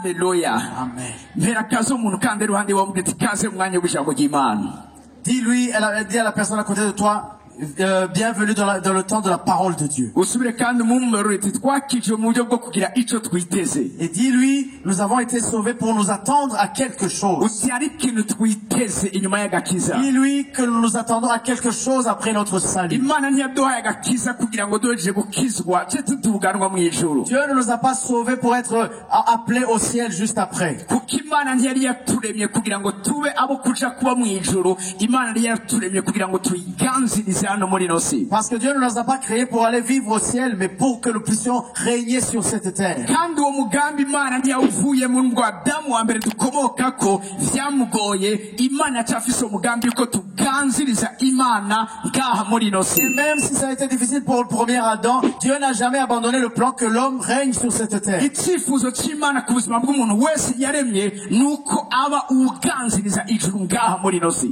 Alléluia. Amen. Dis-lui, dis à la personne à côté de toi, bienvenue dans le temps de la parole de Dieu. Et dis-lui, nous avons été sauvés pour nous attendre à quelque chose. Dis-lui que nous nous attendons à quelque chose après notre salut. Dieu ne nous a pas sauvés pour être appelés au ciel juste après. Parce que Dieu ne nous a pas créés pour aller vivre au ciel, mais pour que nous puissions régner sur cette terre. Et même si ça a été difficile pour le premier Adam, Dieu n'a jamais abandonné le plan que l'homme règne sur cette terre.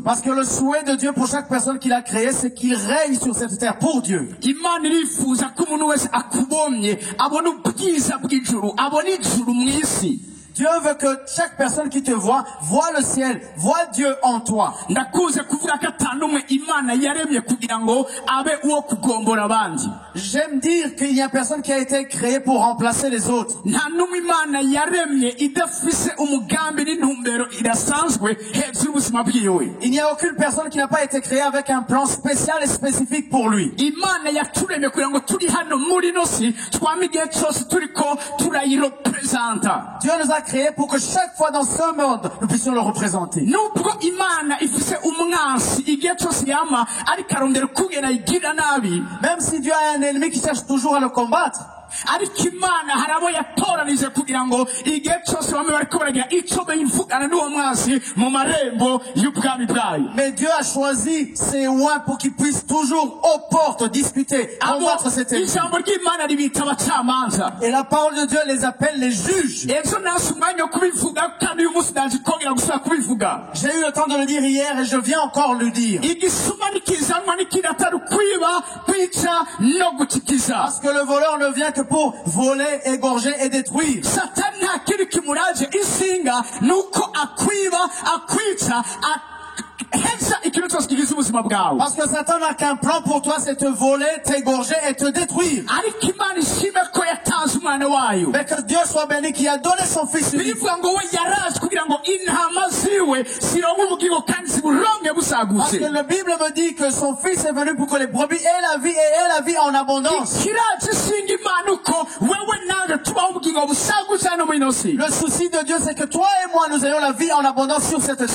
Parce que le souhait de Dieu pour chaque personne qu'il a créée, c'est qu'il règne sur cette terre pour Dieu. Dieu veut que chaque personne qui te voit le ciel, voit Dieu en toi. J'aime dire qu'il n'y a personne qui a été créé pour remplacer les autres. Il n'y a aucune personne qui n'a pas été créée avec un plan spécial et spécifique pour lui. Dieu nous a créé pour que chaque fois dans ce monde, nous puissions le représenter. Même si Dieu a un ennemi qui cherche toujours à le combattre, mais Dieu a choisi ses oins pour qu'ils puissent toujours aux portes discuter, combattre cet ennemi. Et la parole de Dieu les appelle les juges. J'ai eu le temps de le dire hier et je viens encore le dire. Parce que le voleur ne vient que pour voler, égorger et détruire. Parce que Satan n'a qu'un plan pour toi, c'est te voler, t'égorger et te détruire. Mais que Dieu soit béni qui a donné son fils unique. Parce que la Bible me dit que son fils est venu pour que les brebis aient la vie et aient la vie en abondance. Le souci de Dieu, c'est que toi et moi, nous ayons la vie en abondance sur cette terre.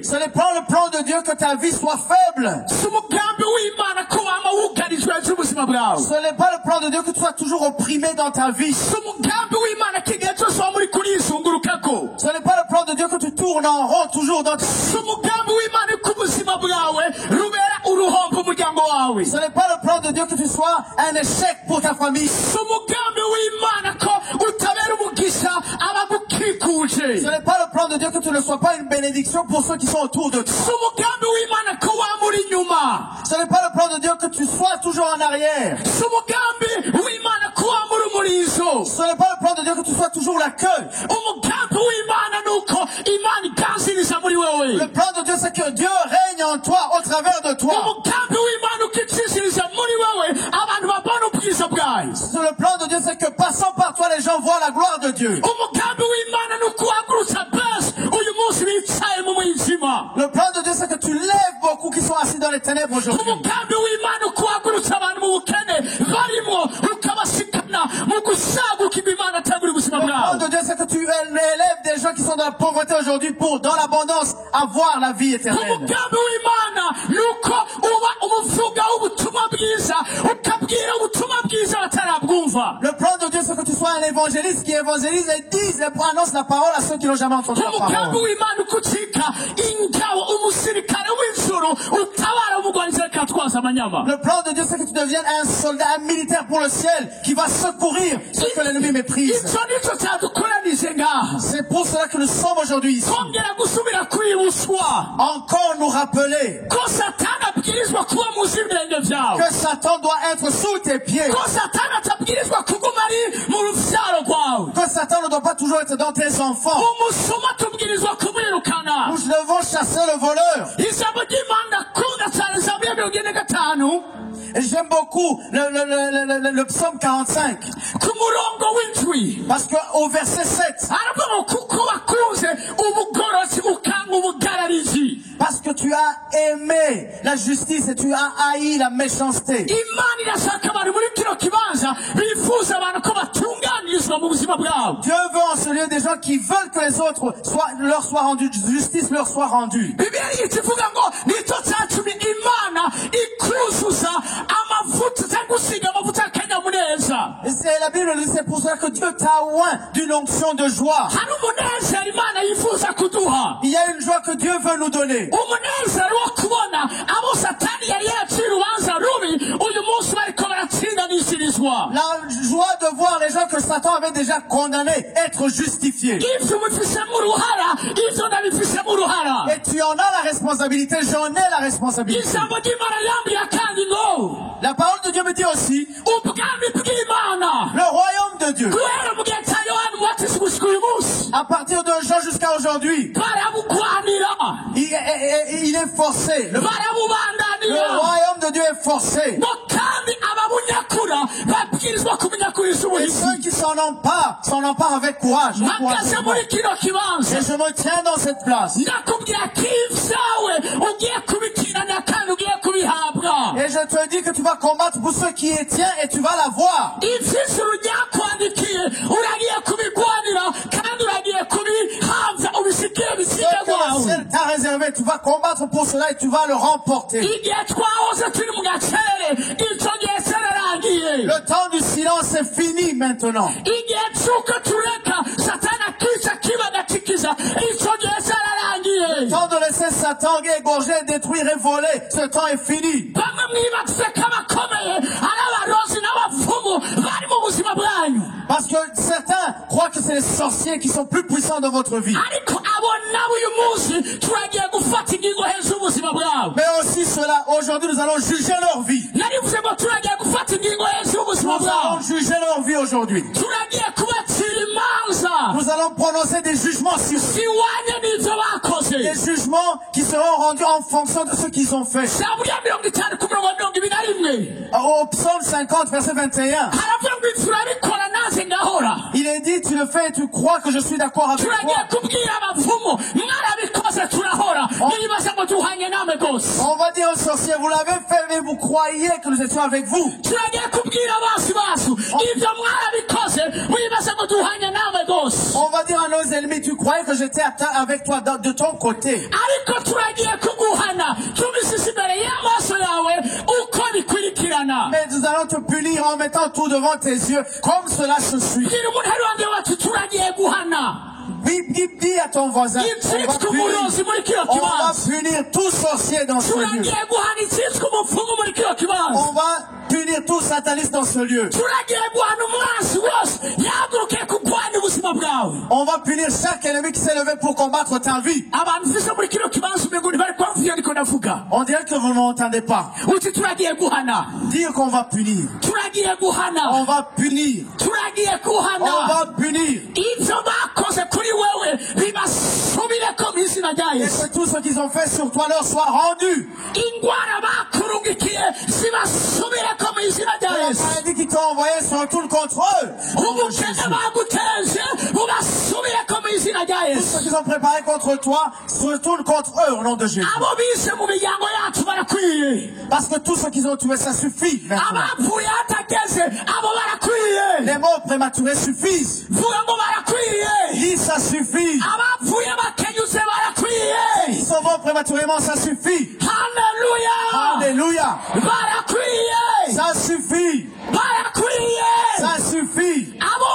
Ce n'est pas le plan de Dieu que ta vie soit faible. Ce n'est pas le plan de Dieu que tu sois toujours opprimé dans ta vie. Ce n'est pas le plan de Dieu que tu tournes en rond toujours dans ta vie. Ce n'est pas le plan de Dieu que tu sois un échec pour ta famille. Ce n'est pas le plan de Dieu que tu ne sois pas une bénédiction pour ceux qui sont autour de toi. Ce n'est pas le plan de Dieu que tu sois toujours en arrière. Ce n'est pas le plan de Dieu que tu sois toujours la queue. Le plan de Dieu, c'est que Dieu règne en toi, au travers de toi. Le plan de Dieu, c'est que passant par toi, les gens voient la gloire de Dieu. Le plan de Dieu, c'est que tu lèves beaucoup qui sont assis dans les ténèbres aujourd'hui. Le plan de Dieu, c'est que tu élèves des gens qui sont dans la pauvreté aujourd'hui pour, dans l'abondance, avoir la vie éternelle. Le plan de Dieu, c'est que tu sois un évangéliste qui évangélise et dise et annonce la parole à ceux qui n'ont jamais entendu la parole. Le plan de Dieu, c'est que tu deviennes un soldat, un militaire pour le ciel qui va secourir ceux que l'ennemi méprise. C'est pour cela que nous sommes aujourd'hui ici. Encore nous rappeler que Satan doit être sous tes pieds. Satan ne doit pas toujours être dans tes enfants. umusuma tubwirizwa kumwirukana. Nous devons chasser le voleur. Ijambo ry'Imana ndakunda cyane Zaburi ya 45. Et j'aime beaucoup le psaume 45. Ku murongo w'indwi. Parce qu'au verset 7, aravuga ngo kuko wakunze ubugorozi ukanga ubugararizi. parce que tu as aimé la justice et tu as haï la méchanceté. Imana irashaka abantu muri kino kibanza bifuza abantu ko batunganirizwa mu buzima bwabo. Dieu veut en ce lieu des gens qui veulent que les autres leur soit rendue, justice leur soit rendue. Bibiliya ikivuga ngo nicyo cyatumye Imana ikuzuza amavuta cyangwa gusiga amavuta y'akanyamuneza. Et c'est la Bible dit, c'est pour cela que Dieu t'a oint d'une onction de joie. hari umunezero Imana yifuza kuduha. Il y a une joie que Dieu veut nous donner. umunezero wo kubona abo Satani yari yaciye urubanza rubi uyu munsi bariko baratsindanishirizwa. La joie de voir les gens que Satan avait déjà condamnés être justifiés. Ibyo ubifisemo uruhara, ibyo ndabifisemo uruhara. Et tu en as la responsabilité, j'en ai la responsabilité. Ijambo ry'Imana yambwira kandi ngo La parole de Dieu me dit aussi, ubwami bw'Imana le royaume de Dieu, guhera mu gihe cya Yohana umubatizi gushika uyu munsi à partir de Jean jusqu'à aujourd'hui, barabugwanira, il est forcé. Le barabubandanira royaume de Dieu est forcé. ngo kandi ababunyakura babwirizwa kubunyakuriza Et ubuhizi. ceux qui s'en emparent avec courage. mpagaze muri kino kibanza Et je me tiens dans cette place. ndakubwira ko ibyawe ugiye kubikirana kandi ugiye kubihabwa. Et je te dis que tu vas combattre pour ce qui est tien et tu vas l'avoir. ivy'ijuru ryakwandikiye uragiye kubigwanira kandi uragiye kubihabwa ubishikire Ce bisige que le bwawe. ciel t'a réservé, tu vas combattre pour cela et tu vas le remporter. igihe twahoze turi mu gacere icyo gihe cyararangiye. Le temps du silence est fini maintenant. igihe cy'uko tureka satani akica kiba agakikiza icyo gihe cyararangiye. Le temps de laisser Satan égorger, détruire et voler, ce temps est fini. bamwe mwibatse ko abakomeye ari abarozi n'abapfumu bari mu buzima bwanyu, Parce que certains croient que c'est les sorciers qui sont plus puissants dans votre vie. ariko abo nabo uyu munsi turagiye gufata ingingo hejuru y'ubuzima bwabo. Mais aussi cela, aujourd'hui nous allons juger leur vie. narivuze ngo turagiye gufata ingingo hejuru y'ubuzima Nous allons bwabo. juger leur vie aujourd'hui. turagiye kubacira imanza Nous allons prononcer des jugements sur ziwanye n'ibyo bakoze. des jugements qui seront rendus en fonction de ce qu'ils ont fait. zaburi ya 50 ku murongo wa 21 Au psaume 50, verset 21, haravuga ngo turabikora naze ngahora. il est dit, tu le fais et tu crois que je suis d'accord avec turagiye toi. kubwira abapfumu mwarabikoze turahora nibaza ngo duhanye namwe rwose. On va dire aux sorciers, vous l'avez fait, mais vous croyez que nous étions avec vous. turagiye kubwira basi bacu ibyo mwarabikoze wibaza ngo duhanye namwe rwose. On va dire à nos ennemis, tu croyais que j'étais avec toi de ton côté. ariko turagiye kuguhana tubisise imbere y'amaso yawe uko bikurikirana. Mais nous allons te punir en mettant tout devant tes yeux, comme cela se suit. bwira umuntu ari wanjye wacu turagiye guhana. Dis à ton voisin, icyitwa umurozi muri kino on va kibanza. punir tout sorcier dans ce lieu. turagiye guhana icyitwa umupfumu muri kino kibanza. On va punir tout sataniste dans ce lieu. turagiye guhana umwansi wose yahagurukiye kurwanya ubuzima bwawe. On va punir chaque ennemi qui s'est levé pour combattre ta vie. abantu mfise muri kino kibanza umengo ntibari kumva ariko ndavuga. On dirait que vous ne m'entendez pas. uti turagiye guhana. Dire qu'on va punir. turagiye guhana. On va punir. turagiye On guhana. va punir. ibyo bakoze kuri wewe bibasubireko mu izina rya Et yesu. que tout ce qu'ils ont fait sur toi leur soit rendu. ingwara bakurungikiye zibasubireko mu izina Et rya la yesu. maladie qui t'ont envoyé se retourne contre eux. ubukene baguteje bubasubireko mu izina rya Tout yesu. ce qu'ils ont préparé contre toi se retourne contre eux au nom de Jésus. abo bise mu miryango yacu barakwiye. Parce que tout ce qu'ils ont tué, ça suffit maintenant. abapfuye hatageze abo barakwiye. Les morts prématurés suffisent. vuga ngo barakwiye. Dis ça suffit. abapfuye bakenyutse barakwiye. Ils sont morts prématurément, ça suffit. haleluya. Alléluia. barakwiye. Ça suffit. barakwiye. Ça suffit. abo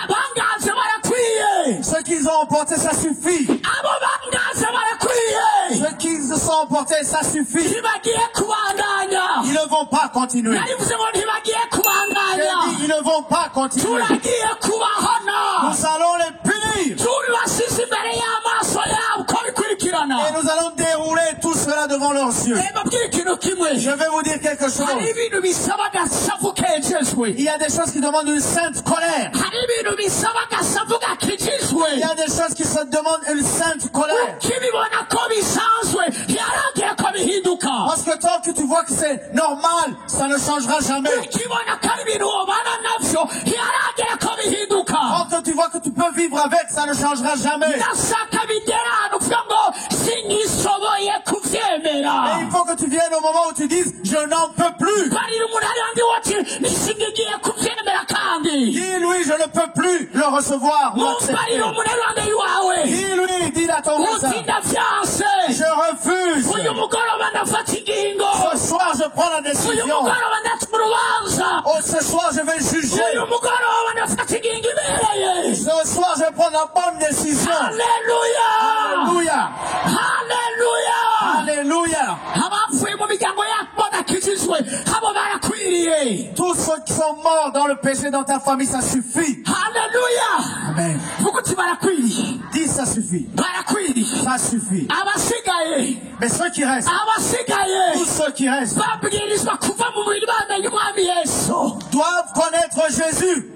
bangaze barakwiye. Ce qu'ils ont emporté, ça suffit. abo bangaze barakwiye. Ce qu'ils se sont emportés, ça suffit. ntibagiye kubandanya. Ils ne vont pas continuer. narivuze ngo ntibagiye J'ai kubandanya. dit, ils ne vont pas continuer. turagiye kubahana. Nous allons les punir. tubibasize imbere y'amaso yabo uko bikurikirana. bikurikirana Et nous allons dérouler tout cela devant leurs yeux. mbabwire ikintu kimwe Je vais vous dire quelque hari chose. ibintu bisaba agasavu kejejwe Il y a des choses qui demandent une sainte colère. hari ibintu bisaba agasavu Il y gakijijwe a des choses qui se demandent une sainte colère. ukibibona ko bisanzwe ntiharagira ko bihinduka Parce que tant que tu vois que c'est normal, ça ne changera jamais. ukibona ko ari ibintu wobana navyo ntiharagira ko bihinduka Tant que tu vois que tu peux vivre avec, ça ne changera jamais. ndashaka bigera ahantu uvuga ngo singishoboye kuvyemera Et il faut que tu viennes au moment où tu dises, je n'en peux plus. barira umuntu ari handi wati nisingigiye kuvyemera kandi Dis-lui, je ne peux plus le recevoir ou accepter. mumbarira umuntu ari handi iwawe Dis-lui, dis à ton voisin, uti ndavyanse je refuse. uyu mugoroba ndafata ingingo Ce soir, je prends la uyu décision. mugoroba ndaca urubanza Oh, ce soir, je vais juger. uyu mugoroba ndafata ingingo ibereye Ce soir, je prends la bonne décision. haleluya Alléluia. haleluya Alléluia. abapfuye mu miryango yabo badakijijwe abo barakwiriye Tous ceux qui sont morts dans le péché dans ta famille, ça suffit. haleluya Amen. vuga uti barakwiriye Dis, ça suffit. barakwiriye Ça suffit. abasigaye Mais ceux qui restent, abasigaye tous ceux qui restent, babwirizwa kuva mu mubiri bamenye umwami yesu doivent connaître Jésus.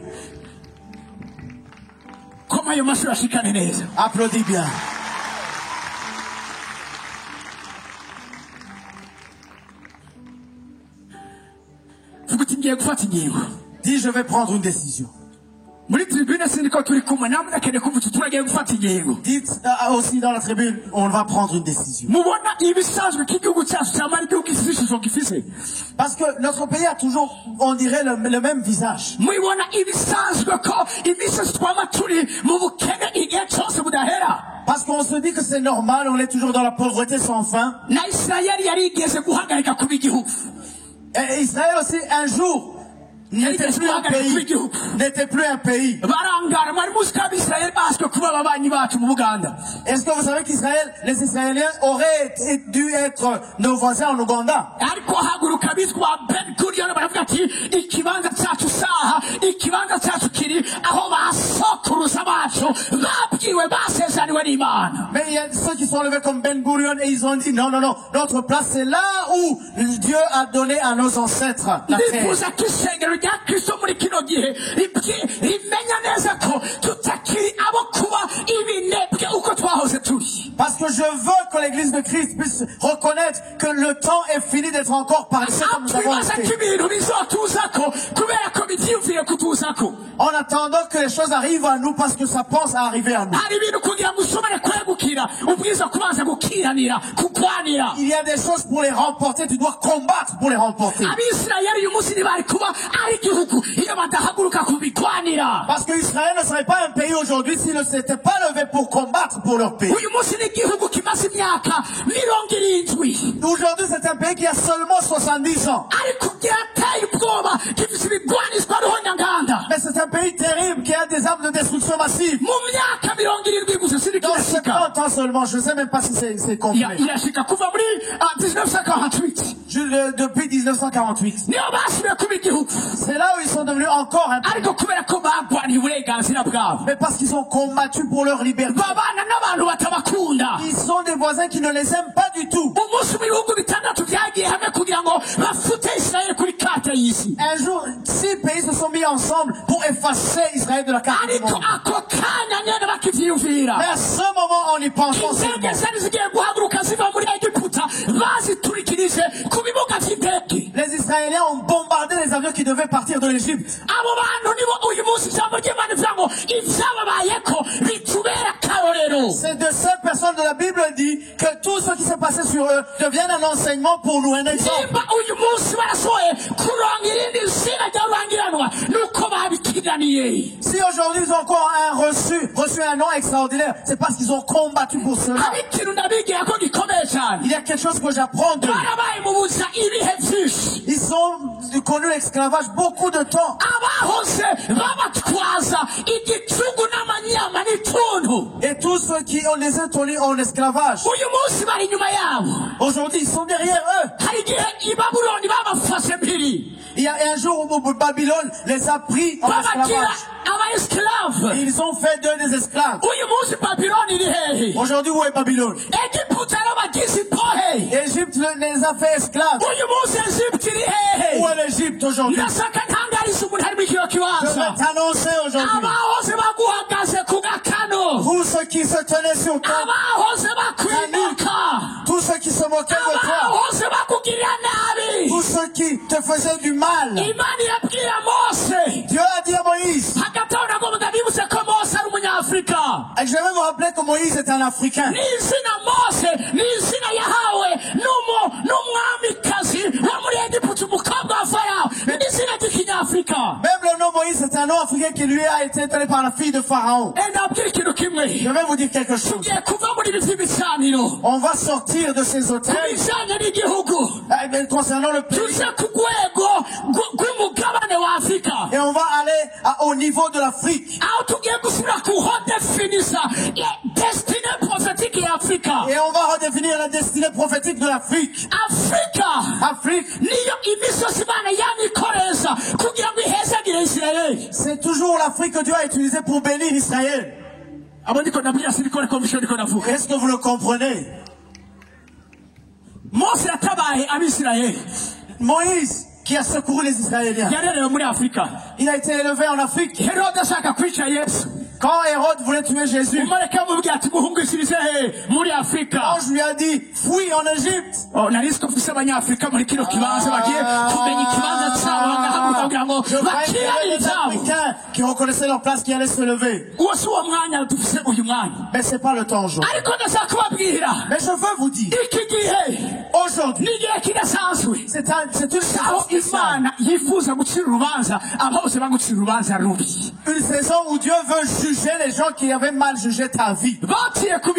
koma ayo mashuri ashikane neza Applaudis bien. vuga uti ngiye gufata ingingo Dis, je vais prendre une décision. muri tribune sindiko turi kumwe namwe nakeneye kuvuga uti turagiye gufata ingingo Dites aussi dans la tribune, on va prendre une décision. mubona ibisanzwe k'igihugu cyacu cyamara igihugu gifite ishusho gifise Parce que notre pays a toujours, on dirait, le même visage. mubibona ibisanzwe ko iminsi twaba turi mu bukene igihe cyose budahera Parce qu'on se dit que c'est normal, on est toujours dans la pauvreté sans fin. na isirayeli yarigeze guhagarika kuba igihugu Et Israël aussi, un jour, n'était plus un pays. N'était plus un pays. barangara mwari muzi ko abisirayeli baswe kuba ababanyi bacu mu buganda Est-ce que vous savez qu'Israël, les Israéliens auraient dû être nos voisins en Ouganda? ariko haguruka bitwa ben gurion baravuga ati ikibanza cyacu saha ikibanza cyacu kiri aho basokuruza bacu babwiwe basezaniwe n'imana Mais il y a ceux qui sont levés comme Ben Gurion et ils ont dit non, non, non, notre place c'est là où Dieu a donné à nos ancêtres la terre. ndifuza ko isengero rya kristo muri kino gihe rimenya neza ko tutakiri abo kuba ibinebwe uko twahoze turi Parce que je veux que l'église de Christ puisse reconnaître que le temps est fini d'être encore paresseux comme nous avons twibaza ko été. ibintu bizotuzako kubera ko bivyiyumviye kutuzako En attendant que les choses arrivent à nous parce que ça pense à arriver à nous. hari ibintu kugira ngo ushobore kwegukira ubwiza kubanza gukiranira kukwanira Il y a des choses pour les remporter, tu dois combattre pour les remporter. abisirayeli uyu munsi ntibari kuba ari igihugu iyo badahaguruka kubikwanira Parce que Israël ne serait pas un pays aujourd'hui s'il ne s'était pas levé pour combattre pour leur pays. uyu munsi ni igihugu kimaze imyaka 70 Aujourd'hui, c'est un pays qui a seulement 70 ans. ariko kirateye ubwoba gifise ibigwanizwa ruhonyanganda Mais c'est un pays terrible qui a des armes de destruction massive. mu myaka 70 gusa siri Dans kirashika 70 ans seulement, je ne sais même pas si c'est complet. irashika kuva muri 1948 Depuis 1948. niyo basubiye kuba igihugu C'est là où ils sont devenus encore un pays. ariko kubera ko bagwaniye uburenganzira bwabo Mais parce qu'ils ont combattu pour leur liberté. babana n'abantu batabakunda Ils sont des voisins qui ne les aiment pas du tout. umunsi mu bihugu bitandatu byagiye hamwe kugira ngo bafute isirayeli kuri kate y'isi Un jour, 6 pays se sont mis ensemble pour effacer Israël de la carte du ariko monde. ako kanya nyene bakivyiyumvira Mais à ce moment, on y pense indege seulement. zari zigiye guhaguruka ziva muri egiputa baziturikirije ku bibuga vy'indege Les Israéliens ont bombardé les avions qui devaient partir de l'Égypte. abo bantu nibo uyu munsi ijambo ry'imana ivuga ngo ivyababayeko bitubera akarorero C'est de ces personnes de la Bible dit que tout ce qui s'est passé sur eux devienne un enseignement pour nous, un exemple. nimba uyu munsi barashoboye kuronka irindi zina ryarurangiranwa nuko babikiraniye Si aujourd'hui ils ont encore reçu un nom extraordinaire, c'est parce qu'ils ont combattu pour cela. hari ikintu ndabigira ko gikomeye cyane Il y a quelque chose que j'apprends d'eux. barabaye mu buza ibihe vyinshi Ils ont connu l'esclavage beaucoup de temps. abahoze babatwaza igitugu n'amanyama n'ituntu Et tous ceux qui ont les tenus en esclavage, uyu munsi bari inyuma yabo aujourd'hui ils sont derrière eux. hari igihe i babuloni babafashe mpiri Il y a un jour où Babylone les a pris en babagira esclavage. abaesclave Ils ont fait d'eux des esclaves. uyu munsi babuloni iri hehe Aujourd'hui, où est Babylone? egiputa yabagize imbohe. Égypte les a fait esclaves. Uyu munsi Egypte iri hehe? Où est l'Égypte aujourd'hui? Ndashaka ntangariza umuntu ari muri kino Je kibanza. vais t'annoncer aujourd'hui. Abahoze baguhagaze ku gakano. Tous ceux qui se tenaient sur toi, Abahoze bakwinuka. tous ceux qui se moquaient de toi, Abahoze bakugirira nabi. tous ceux qui te faisaient du mal. Imana yabwiye Mose. Dieu a dit à Moïse, hagati aho nagomba ndabibutse ko Mose ari umunyafurika. et je vais vous rappeler que Moïse est un Africain. Ni izina Mose ni izina yahawe n'umwamikazi wo muri Egiputa umukobwa wa Farawo. Ni izina ry'ikinyafurika. Même le nom Moïse est un nom africain qui lui a été donné par la fille de Pharaon. Ndabwira ikintu kimwe. Je vais vous dire quelque chose. Tugiye kuva muri ibi by'ibicaniro. On va sortir de ces Ku hôtels bijanye n'igihugu. concernant le pays Tuje ku rwego rw'umugabane wa Afurika. et on va aller au niveau de l'Afrique. Aho tugiye gusubira kuhodefinisa destinée prophétique ya Afurika. Et on va redéfinir la destinée prophétique de l'Afrique. Afurika Afrique, niyo imisozi Imana yamikoresha kugira ngo ihezagire Isirayeli. c'est toujours l'Afrique que Dieu a utilisée pour bénir Israël. Abo ndiko nabwira sinikore conviction ndiko navuga. Est-ce que vous le comprenez? Mose yatabaye abisirayeli. Moïse, qui a secouru les Israéliens, Yarerewe muri Afurika. il a été élevé en Afrique. Herode ashaka kwica Yesu. Quand Hérode voulait tuer Jésus, Umareka amubwira ati muhungishirize muri Afurika. l'ange lui a dit, fuis en Égypte. Nari ko mfise abanyafurika muri kino kibanza bagiye kumenya ikibanza cyabo bagahaguruka kugira ngo Je croyais qu'il y bakirane avait des ibyabo. Africains qui reconnaissaient leur place, qui allaient se lever. Uwo si uwo mwanya dufise uyu mwanya. Mais c'est pas le temps aujourd'hui. Ariko ndashaka kubabwira Mais je veux vous dire, iki gihe aujourd'hui, ni igihe kidasanzwe. c'est une saison aho spéciale. Imana yifuza gucira urubanza abose bagucira urubanza rubi. Une saison où Dieu veut juger les gens qui avaient mal jugé ta vie. Batiye ku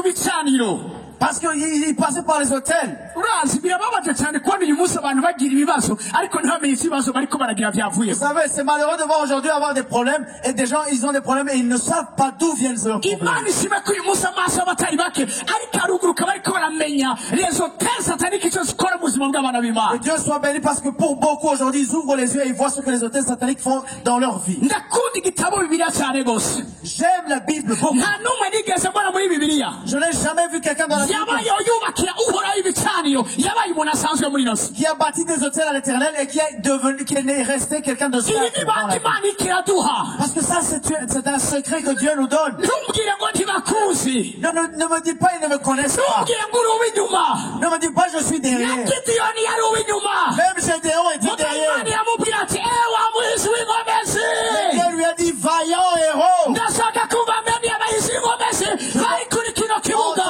bicaniro. Parce qu'il passait par les hôtels. Urazi birababaje cyane kubona uyu munsi abantu bagira ibibazo ariko ntibamenye ibibazo bariko baragira byavuye. Vous savez, c'est malheureux de voir aujourd'hui avoir des problèmes et des gens, ils ont des problèmes et ils ne savent pas d'où viennent leurs problèmes. Imana ishime ko uyu munsi amaso abatari bake ariko aruguruka bariko baramenya les hôtels sataniques icyo zikora mu buzima bw'abana b'Imana. Et Dieu soit béni parce que pour beaucoup aujourd'hui, ils ouvrent les yeux et ils voient ce que les hôtels sataniques font dans leur vie. Ndakunda igitabo Bibiliya cyane gose. J'aime la Bible beaucoup. Nta n'umwe nigeze mbona muri Bibiliya Je n'ai jamais vu quelqu'un dans la Bible yabaye yubakira uhoraho ibicaniro yabaye umuntu asanzwe muri ino si. qui a bâti des hôtels à l'éternel et qui est resté quelqu'un de Ibi stable ni dans la bandi vie. Imana ikiraduha. Parce que ça, c'est un secret que Dieu nous donne. Ntumbwire ngo ntibakuzi. Ne me dis pas, ils ne me connaissent pas. Ntumbwire ngo uri uw'inyuma. Ne me dis pas, je suis Na derrière. Gideyoni yari uw'inyuma. Même Gédéon était Muga Imana derrière. iramubwira ati ewa muhizi w'inkomezi. Dieu lui a dit, vaillant héros. Ndashaka kumva mbere abahizi b'inkomezi bari kuri kino On kibuga.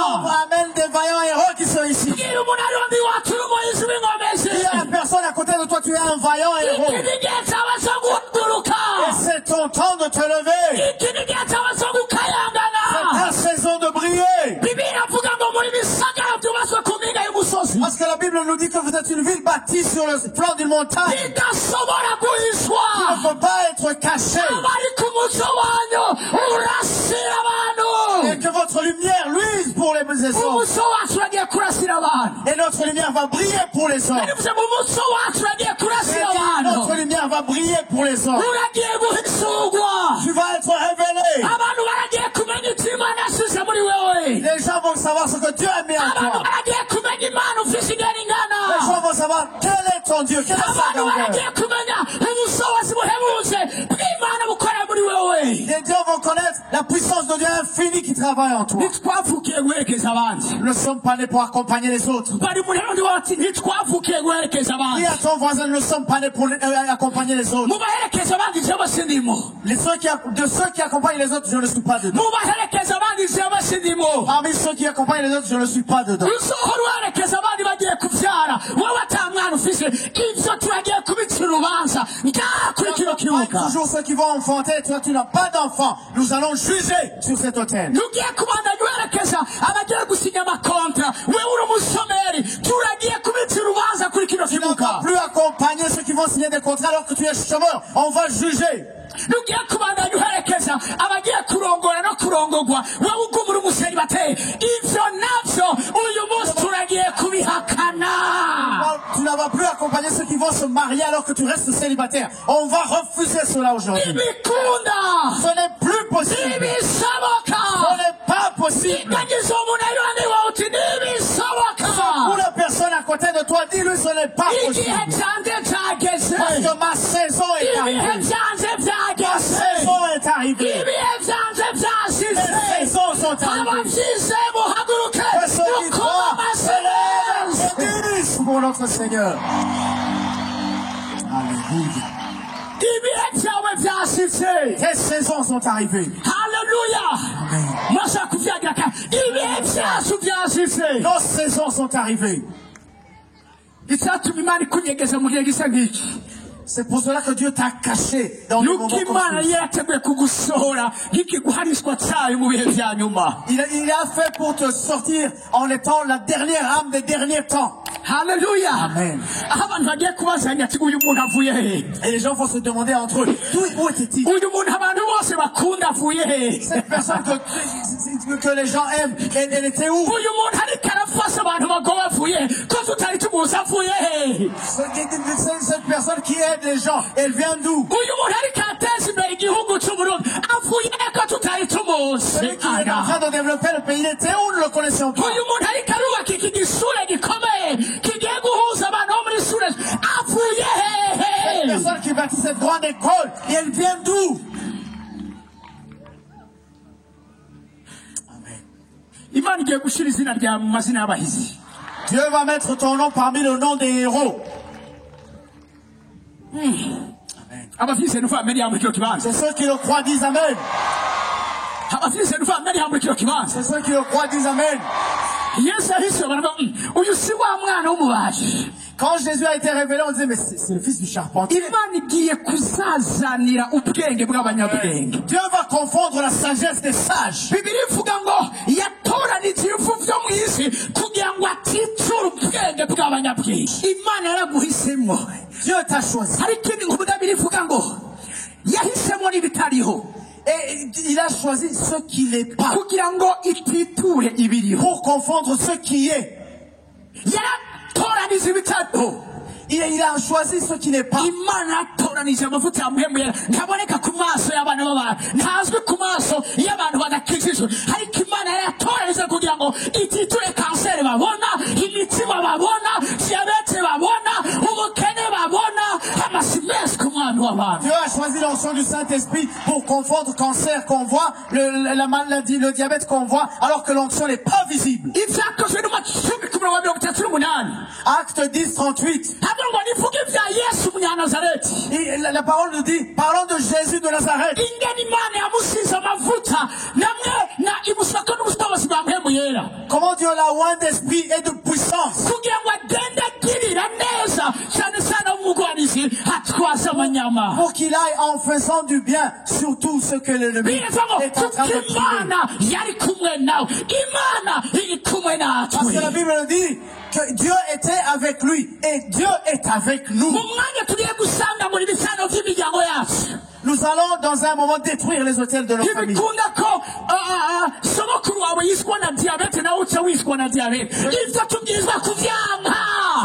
amène des vaillants héros qui sont ici. Bwira umuntu ari undi wacu uri umuhizi w'inkomezi. Il y a une personne à côté de toi, tu es un vaillant héros. Iki ni igihe cyawe cyo guhaguruka. Et c'est ton temps de te lever. Iki ni igihe cyawe cyo gukayangana. C'est ta saison de briller. Bibiliya iravuga ngo muri bisagara byubatswe ku mpinga y'umusozi. Parce que la Bible nous dit que vous êtes une ville bâtie sur le flanc d'une montagne. Bidashobora guhishwa. Il ne faut pas être caché. Abari ku muco wanyu urasira abantu. Et que votre lumière luise pour les essons. Umuco wacu uragiye kurasira abantu. Et notre lumière va briller pour les hommes. Bivuze mu muco wacu uragiye Et kurasira notre abantu. lumière va briller pour les hommes. Uragiye guhishurwa. Tu vas être révélé. Abantu baragiye kumenya icyo Imana yasize muri wewe. Les gens vont savoir ce que Dieu a mis en Abantu toi. baragiye kumenya Imana ufise ingana Les ingana. gens vont savoir quel est ton Dieu, quelle est sa Abantu grandeur. baragiye kumenya ubushobozi buhebuje bw'Imana bukora muri wewe. Les gens vont connaître la puissance de Dieu infini qui travaille en toi. Ntitwavukiye guherekeza abandi. Nous ne sommes pas nés pour accompagner les autres. Bari muri rundi wati ntitwavukiye guherekeza abandi. Dis à ton voisin, nous ne sommes pas nés pour accompagner les autres. Mu baherekeza abandi jewe sindimo. De ceux qui accompagnent les autres, je ne suis pas dedans. Mu baherekeza abandi jewe sindimo. Parmi ceux qui accompagnent les autres, je ne suis pas dedans. Usohora uherekeza abandi bagiye kubyara wowe ata mwana ufise ivyo turagiye kubicira urubanza ngaha kuri kino kibuga. Toujours ceux qui vont enfanter, toi tu n'as pas d'enfant. Nous allons juger sur cet hôtel. Ntugiye kubandanya uherekeza abagiye gusinya amakontra wewe uri umusomeri turagiye kubicira urubanza kuri kino Tu ne vas kibuga. plus accompagner ceux qui vont signer des contrats alors que tu es chômeur. On va juger. Ntugiye kubandanya uherekeza abagiye kurongora no kurongorwa wowe ugumura umuseribateri ivyo navyo uyu munsi turagiye kubihakana. Tu ne vas plus accompagner ceux qui vont se marier alors que tu restes célibataire. On va refuser cela aujourd'hui. Ibikunda Ce n'est plus possible. Ce ibisaboka n'est pas possible. iganyiza umuntu ari iruhande wawe uti nibishoboka. dit lui, ce n'est pas possible. igihe cyanjye cyageze Parce que ma saison est ibihe arrivée. byanjye Ma byageze saison est arrivée. ibihe byanjye byashize Mes saisons sont arrivées. ababyize muhaguruke Que ceux qui mukoma croient amashyi se lèvent et disent pour notre Seigneur. Alléluia. ibihe byawe byashize Tes saisons sont arrivées. haleluya Amen. mwashaka kuvyagira ka ibihe byacu byashize Nos saisons sont arrivées. icyatuma imana ikunyegeza mu gihe gisa nk'iki C'est pour cela que Dieu t'a caché dans le nuko moment imana comme celui-ci. yateguye kugusohora nk'ikiguharishwa cyayo mu bihe bya nyuma Il a fait pour te sortir en étant la dernière âme des derniers temps. haleluya Amen. aho abantu bagiye kubazanya ati uyu muntu avuye he Et les gens vont se demander entre eux, où était-il? uyu muntu abantu bose bakunda avuye he Cette personne que les gens aiment, elle était où? uyu muntu ariko arafasha abantu bagowe avuye he ko tutari tumuzi avuye he Cette personne qui aide les gens, elle vient d'où? uyu muntu ariko ateza imbere igihugu cy'uburundi avuye he ko tutari tumuzi Celui qui est en train de développer le pays, il était où? Nous ne le connaissions pas. uyu muntu ariko arubaka iki gisure gikomeye kigiye guhuza abantu bo muri sure avuye hehe Personne qui bâtit cette grande école, et elle vient d'où? Amen. imana igiye gushyira izina ryawe mu mazina y'abahizi Dieu va mettre ton nom parmi le nom des héros. abafise nufa mbere ya muri kino kibanza C'est ceux qui le croient disent Amen. abafise nufa mbere ya muri kino kibanza C'est ceux qui le croient disent Amen. yesu ahise baravuga uyu si wa mwana w'umubaji Quand Jésus a été révélé, on disait, mais c'est le fils du charpentier. imana igiye kuzazanira ubwenge bw'abanyabwenge Dieu va confondre la sagesse des sages. bibiri ivuga ngo yatoranije ibivu byo mu isi kugira ngo atiture ubwenge bw'abanyabwenge imana yaraguhisemo Dieu t'a choisi. hari ikindi nkuru bibiri ivuga ngo yahisemo n'ibitariho Et il a choisi ce qui n'est pas kugira ngo ititure ibiriho pour confondre ce qui est. yaratoranije ibitariho Il a choisi ce qui n'est pas. imana yatoranije amavuta ya muhemu yera ntaboneka ku maso y'abana b'abantu ntazwi ku maso y'abantu badakijijwe ariko imana yaratoranije kugira ngo ititure kanseri babona imitima babona diyabete babona ubukene babona amasi menshi ku mwana w'abantu Dieu a choisi l'onction du Saint-Esprit pour confondre cancer qu'on voit, la maladie, le diabète qu'on voit, alors que l'onction n'est pas visible. ibyakozwe n'amacumi ku mirongo mirongo itatu n'umunani Acte 10, 38. havuga ngo nivuge ibya yesu umunyanazareti Et la parole nous dit, parlons de Jésus de Nazareth. ingene imana yamusize amavuta namwe na imusaka n'ubushobozi bwa muhemu yera Comment Dieu l'a oint d'esprit et de puissance kugira ngo agende agirira neza cyane cyane umugwanizi atwaza amanyama pour qu'il aille en faisant du bien sur tout ce que l'ennemi bivuga ngo est en train de kuko priver. imana yari kumwe nawe imana iri kumwe Parce que la natwe Bible dit que Dieu était avec lui et Dieu est avec nous. mu mwanya tugiye gusanga muri bisano by'imiryango yacu Nous allons dans un moment détruire les hôtels de nos familles. ntibikunda ko sogokuru wawe yishwa na diyabete nawe uca wishwa na diyabete ibyo tubwirizwa Ce kuvyanga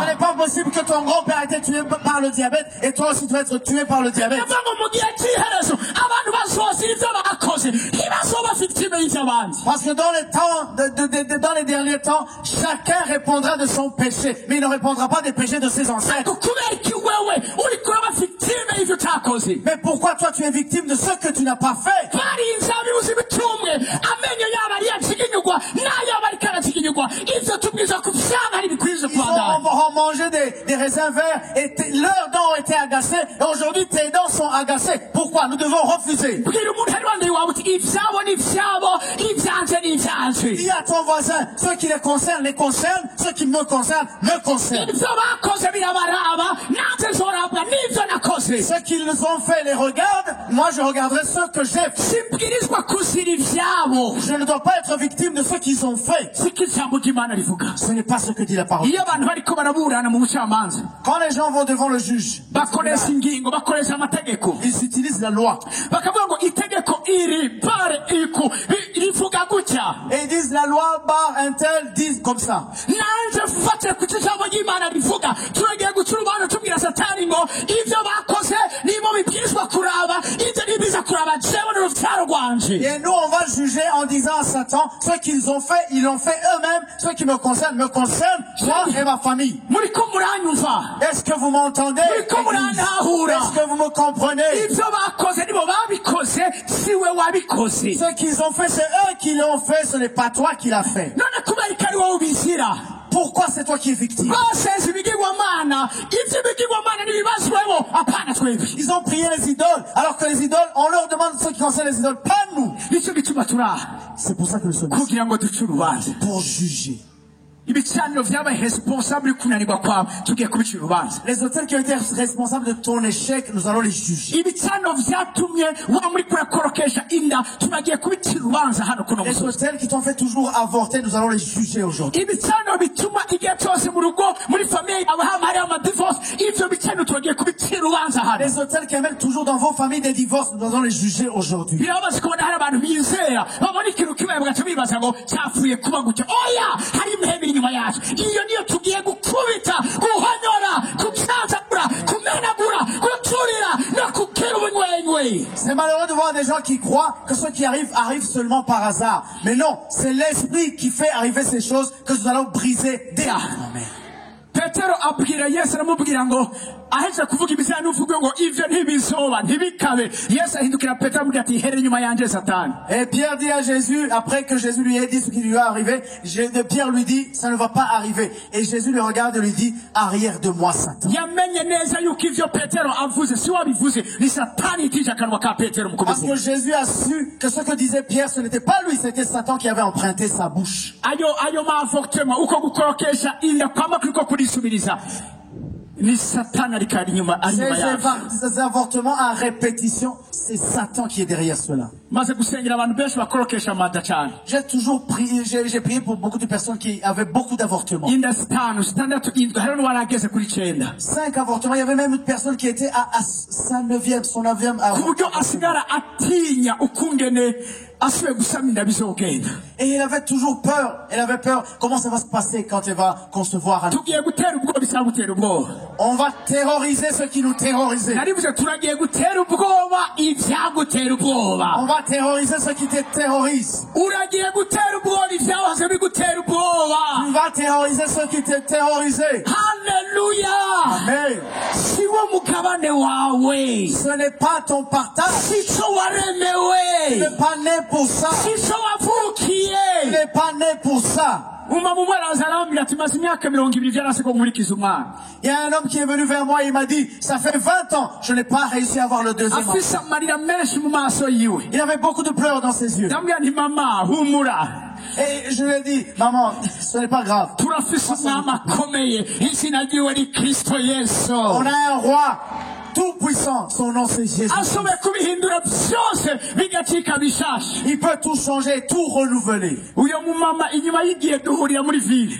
n'est pas possible que ton grand-père ait été tué par le diabète et toi aussi tu vas être tué par le diabète. bivuga ngo mu gihe cy'iherezo abantu bazozira ibyo bakoze ntibazoba bafite ime y'iby'abandi Parce que dans les temps, dans les derniers temps, chacun répondra de son péché, mais il ne répondra pas des péchés de ses ancêtres. kubera iki wewe uri kuraba victime y'ibyo utakoze Mais pourquoi toi tu es victime de ce que tu n'as pas fait? barinze abibuzi bitumwe amenyo yabo ari yaciginyugwa n'ayabo ariko araciginyugwa ibyo tubwiza kuvyanga ntibikwiye Ils ont mangé des raisins verts et leurs dents ont été agacées et aujourd'hui tes dents sont agacées. Pourquoi? Nous devons refuser. bwira umuntu ari wandeye wawe uti ivyabo ni ivyabo ivyanje ni ivyanje Dis à ton voisin, ce qui les concerne, ce qui me concerne, me concerne. ibyo bakoze birabaraba nanjye zorabwa n'ibyo nakoze Ce qu'ils ont fait les regarde, moi je regarderai ce que j'ai fait. sibwirizwa kuzira ivyabo Je ne dois pas être victime de ce qu'ils ont fait. siko ijambo ry'imana rivuga Ce n'est pas ce que dit la parole. iyo abantu bariko baraburana mu bucamanza Quand les gens vont devant le juge, bakoresha ingingo bakoresha amategeko ils utilisent la loi. bakavuga ngo itegeko iri bare iku rivuga gutya Et ils disent la loi bar un tel disent comme ça. nanjye fatire ku ijambo ry'imana rivuga turengeye guca urubanza tubwira satani ngo ibyo bakoze nibo bibwirizwa kuraba ibyo nibiza kuraba jewe n'urubyaro rwanje. Et nous, on va juger en disant à Satan, ce qu'ils ont fait, ils l'ont fait eux-mêmes. Ce qui me concerne, moi et ma famille. Muriko muranyumva? Est-ce que vous m'entendez? Muriko murantahura? Est-ce que vous me comprenez? Ibyo bakoze nibo babikoze, siwe wabikoze. Ce qu'ils ont fait, c'est eux qui l'ont fait, ce n'est pas toi qui l'as fait. None kubera ko ari wowe ubizira? Pourquoi c'est toi qui es victime? Basenze ibigirwamana, ibyo bigirwamana ntibibazweho, apana twebwe. Ils ont prié les idoles, alors que les idoles, on leur demande ce qui concerne les idoles, pas nous. Nicyo gituma turaha C'est pour ça que nous sommes kugira ngo duce urubanza. pour juger. Ibicaniro vyabaye responsable kunanirwa kwawe tugiye kubicira urubanza. Les hôtels qui ont été responsables de ton échec, nous allons les juger. Ibicaniro vyatumye wa muri kurakorokesha inda tunagiye kubicira urubanza hano kuno Les musozi. hôtels qui t'ont fait toujours avorter, nous allons les juger aujourd'hui. Ibicaniro bituma igihe cyose mu rugo muri famille abahama hari amadivorce, ivyo bicaniro tunagiye kubicira urubanza hano. Les hôtels qui amènent toujours dans vos familles des divorces, nous allons les juger aujourd'hui. Birababaza kubona hari abantu bizera babona ikintu kimwe bagaca bibaza ngo cyapfuye kuba gutya. Oya, hari imihebiri inyuma yacu. Iyo niyo tugiye gukubita, guhonyora, kucazagura, kumenagura, guturira no kukira ubunywenywe. C'est malheureux de voir des gens qui croient que ce qui arrive seulement par hasard. Mais non, c'est l'esprit qui fait arriver ces choses que nous allons briser dès maintenant. Petero abwira Yesu aramubwira ngo aheze kuvuga ibizana uvuge ngo ivyo ntibizoba ntibikabe. Yesu ahindukira Petero amubwira ati here nyuma yanje Satani. Et Pierre dit à Jésus, après que Jésus lui ait dit ce qui lui est arrivé, Pierre lui dit, ça ne va pas arriver. Et Jésus le regarde et lui dit, arrière de moi Satan. Yamenye neza yuko ivyo Petero avuze si wabivuze ni Satani itije akanwa ka Petero mu Parce kubivuga. que Jésus a su que ce que disait Pierre, ce n'était pas lui, c'était Satan qui avait emprunté sa bouche. Ayo mafortema uko gukorokesha inda kwama kuriko kurisubiriza. Ni Satani ariko ari nyuma yacu. Ces avortements à répétition, c'est Satan qui est derrière cela. Maze gusengera abantu benshi bakorokesha amada cyane. J'ai prié pour beaucoup de personnes qui avaient beaucoup d'avortements. Inda standatu indwi hari n'uwarageze kuri 9. 5 avortements, il y avait même une personne qui était à son 9e Kuburyo avortement. asigara atinya ukungene asubiye gusama inda bizogenda. Et elle avait toujours peur. Elle avait peur. Comment ça va se passer quand elle va concevoir un... Tugiye gutera ubwoba bisaba gutera ubwoba. On va terroriser ceux qui nous terrorisaient. Narivuze turagiye gutera ubwoba ivyagutera ubwoba. On va terroriser ceux qui te terrorisent. Uragiye gutera ubwoba ivyahoze bigutera ubwoba. On va terroriser ceux qui te terrorisaient. Hallelujah. Amen. Siwo mugabane wawe. Ce n'est pas ton partage. Sico Tu waremewe. n'es pas né pour ça. Sico Tu wavukiye. n'es pas né pour ça. Umamumwaraza arambwira ati maze imyaka 20 vyarase ko nkurikiza umwana. Il y a un homme qui est venu vers moi et il m'a dit, ça fait 20 ans, je n'ai pas réussi à avoir le deuxième enfant. Afisa amarira menshi mu maso yiwe. Il avait beaucoup de pleurs dans ses yeux. Ndambwira nti mama humura. Et je lui ai dit, maman, ce n'est pas grave. Turafise umwami akomeye izina ryiwe ni Kristo Yesu. On a un roi tout puissant, son nom c'est Jésus. Ashoboye kubihindura byose bigacika bishasha. Il peut tout changer, tout renouveler. Uyo mumama inyuma y'igihe duhurira muri ville.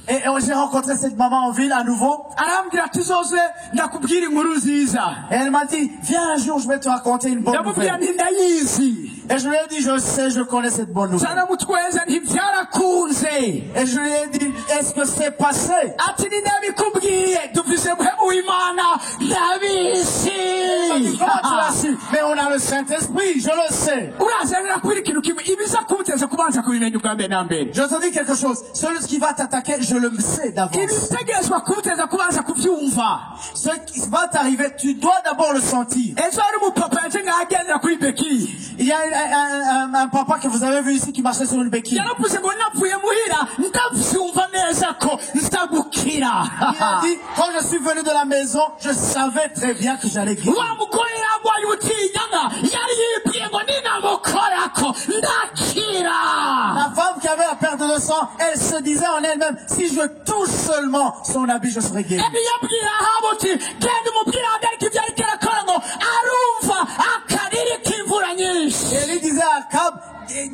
Et j'ai rencontré cette maman en ville à nouveau. Arambwira tuzoze ndakubwira inkuru nziza. Et elle m'a dit, viens un jour, je vais te raconter une bonne Ndamubwira nouvelle. nti ndayizi. Et je lui ai dit, je sais, je connais cette bonne nouvelle. Saramutweza nti byarakunze. Et je lui ai dit, est-ce que c'est passé? Ati ni ndabikubwiye dufise muhemu w'Imana ndabizi. Comment tu l'as su? Mais on a le Saint-Esprit, je le sais. Urazanira kubira ikintu kimwe ibiza kumuteza kubanza kubimenya ubwa mbere na mbere. Je te dis quelque chose. Celui qui va t'attaquer, je le sais d'avance. Ibitegerezwa kumuteza kubanza kubyumva. Ce qui va t'arriver, tu dois d'abord le sentir. Ejo hari umupapa yaje ngahagendera kuri beki. Il y a un papa que vous avez vu ici qui marchait sur une béquille. Yaravuze ngo napfuye muhira ndavyumva neza ko nzagukira. Il a dit, quand je suis venu de la maison, je savais très bien que j'allais guérir. Wa mugore yagwaye ubutinyanga yari yibwiye ngo ninamukorako ndakira. La femme qui avait la perte de sang, elle se disait en elle-même, si je touche seulement son habit, je serai guéri. Ebi yabwira Ahabu ati genda umubwire Hagarika ibyo ariko arakora ngo arumva akariri k'imvura nyinshi. Et il disait à Akab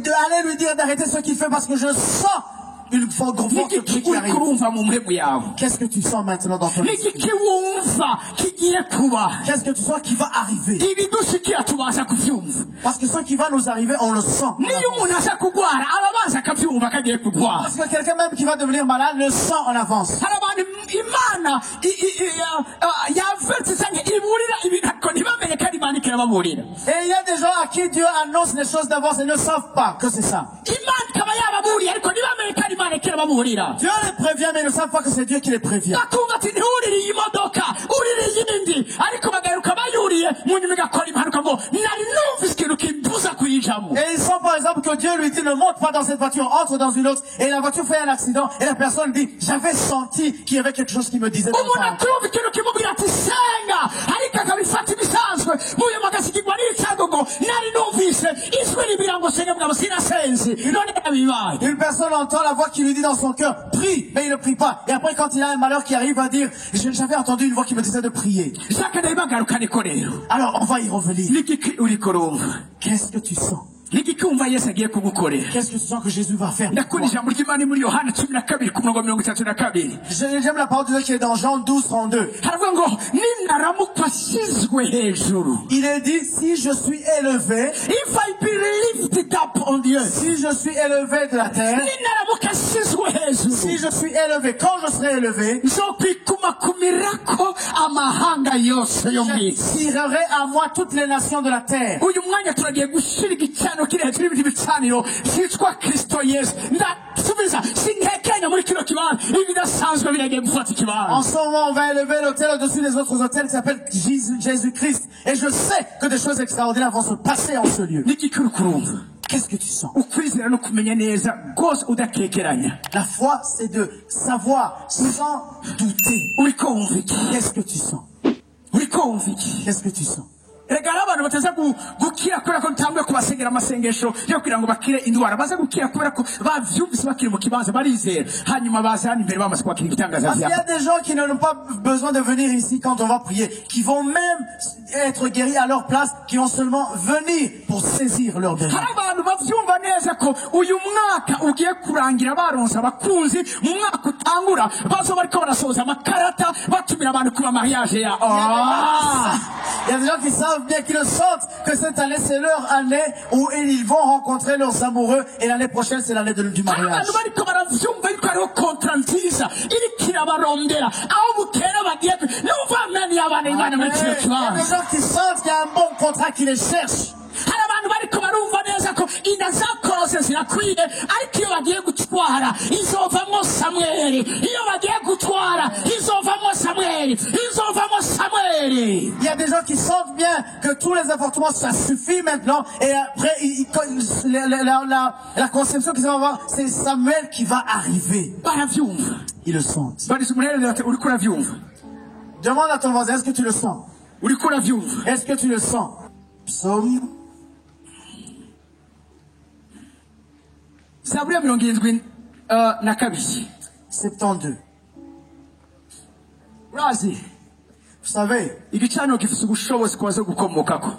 d'aller lui dire d'arrêter ce qu'il fait parce que je sens une forte niki pluie qui uri arrive. kurumva mu mpemu yawe Qu'est-ce que tu sens maintenant dans ton niki esprit? wumva kigiye kuba Qu'est-ce que tu sens qui va arriver? ibidushikira tubasha kuvyumva Parce que ce qui va nous arriver, on le sent. niyo umuntu aza kugwara arabanza akavyumva kagiye kugwara Parce que quelqu'un même qui va devenir malade le sent en avance. hari abantu imana yaverse cyangwa iburira ibintu ariko ntibamenye ko ari imana ikirababurira Et il y a des gens à qui Dieu annonce les choses d'avance et ne savent pas que c'est ça. imana ikaba yababuriye ariko ntibamenye ko ari imana ikirababurira Dieu les prévient mais ils ne savent pas que c'est Dieu qui les prévient. bakumva ati ntiwurire iyi modoka urire iyindi ariko bagaruka bayuriye mu nyuma igakora impanuka ngo nari numvise ikintu kimbuza kuyijamo Et ils sentent par exemple que Dieu lui dit ne monte pas dans cette voiture, entre dans une autre. Et la voiture fait un accident et la personne dit j'avais senti qu'il y avait quelque chose qui me disait. umuntu akumva ikintu kimubwira ati senga ariko akabifata ibisanzwe muyo magasigirwa n'icyago ngo nari numvise ijwi ribwira ngo senga mugabo sinasenze none yabibaye Une personne entend la voix qui lui dit dans son cœur prie, mais il ne prie pas. Et après quand il a un malheur qui arrive, il va dire j'avais entendu une voix qui me disait de prier. shaka ndayibagarukane rero Alors on va y revenir. niki uri kurumva Qu'est-ce que tu sens? niki kumva yesu agiye kugukorera Qu'est-ce que tu sens que Jésus va faire? ndakunda ijambo ry'imana muri yohana 12 ku murongo 32 J'aime la parole de Dieu qui est dans Jean 12:32. haravuga ngo ninaramuka ashyizwe hejuru Il est dit si je suis élevé, if I be lifted up on the earth si je suis élevé de la terre, ninaramuka ashyizwe hejuru si je suis élevé, quand je serai élevé, nzokwikumakumirako amahanga yose yo mu isi tirerai à moi toutes les nations de la terre. uyu mwanya turagiye gushyira igicaniro kiri hejuru y'ibindi bicaniro cyitwa kristo yesu ndasubiza sintekenya muri kino kibanza ibidasanzwe biragiye gufata En ikibanza ce moment, on va élever l'autel au-dessus des autres autels qui s'appelle Jésus-Christ. Et je sais que des choses extraordinaires vont se passer en ce lieu. niki kuri kurumva Qu'est-ce que tu sens? ukwizera no kumenya neza rwose udakekeranya La foi, c'est de savoir sans douter. uriko wumva iki Qu'est-ce que tu sens? uriko wumva iki Qu'est-ce que tu sens? erega hari abantu bataza gukira kubera ko ntambwe kubasengera amasengesho yo kugira ngo bakire indwara baza gukira kubera ko bavyumvise bakiri mu kibanza barizera hanyuma baza hano imbere bamaze kwakira ibitangaza Parce qu'il y vyabo a des gens qui n'ont pas besoin de venir ici quand on va prier, qui vont même être guéris à leur place, qui vont seulement venir pour saisir leur guérison. hari abantu bavyumva neza ko uyu mwaka ugiye kurangira baronse abakunzi mu mwaka utangura bazo bariko barasoza amakarata batumira abantu kuba mariage ya Il y a des gens qui savent bien, qui le sentent, que cette année c'est leur année où ils vont rencontrer leurs amoureux et l'année prochaine c'est l'année du mariage. abantu bariko baravyumva yuko hariho kontra nziza iriko irabarondera aho bukera bagiye numva mnani y'abana imana muri kino Il y a des kibanza gens qui sentent qu'il y a un bon contrat qui les cherche. hari abantu bariko barumva neza ko inda zakorose zirakwiye ariko iyo bagiye gutwara izovamwo samweli iyo bagiye gutwara izovamwo samweli izovammo samweli Il y a des gens qui sentent bien que tous les avortements ça suffit maintenant et après la conception qu'ils vont avoir c'est Samuel qui va arriver. baravyumva Ils le sentent. barize umuhererezi ati uriko uravyumva Demande à ton voisin, est-ce que tu le sens? uriko uravyumva Est-ce que tu le sens? Psaume zaburi ya 72 72. urazi Vous savez, igicaniro gifise ubushobozi kubaza gukomokako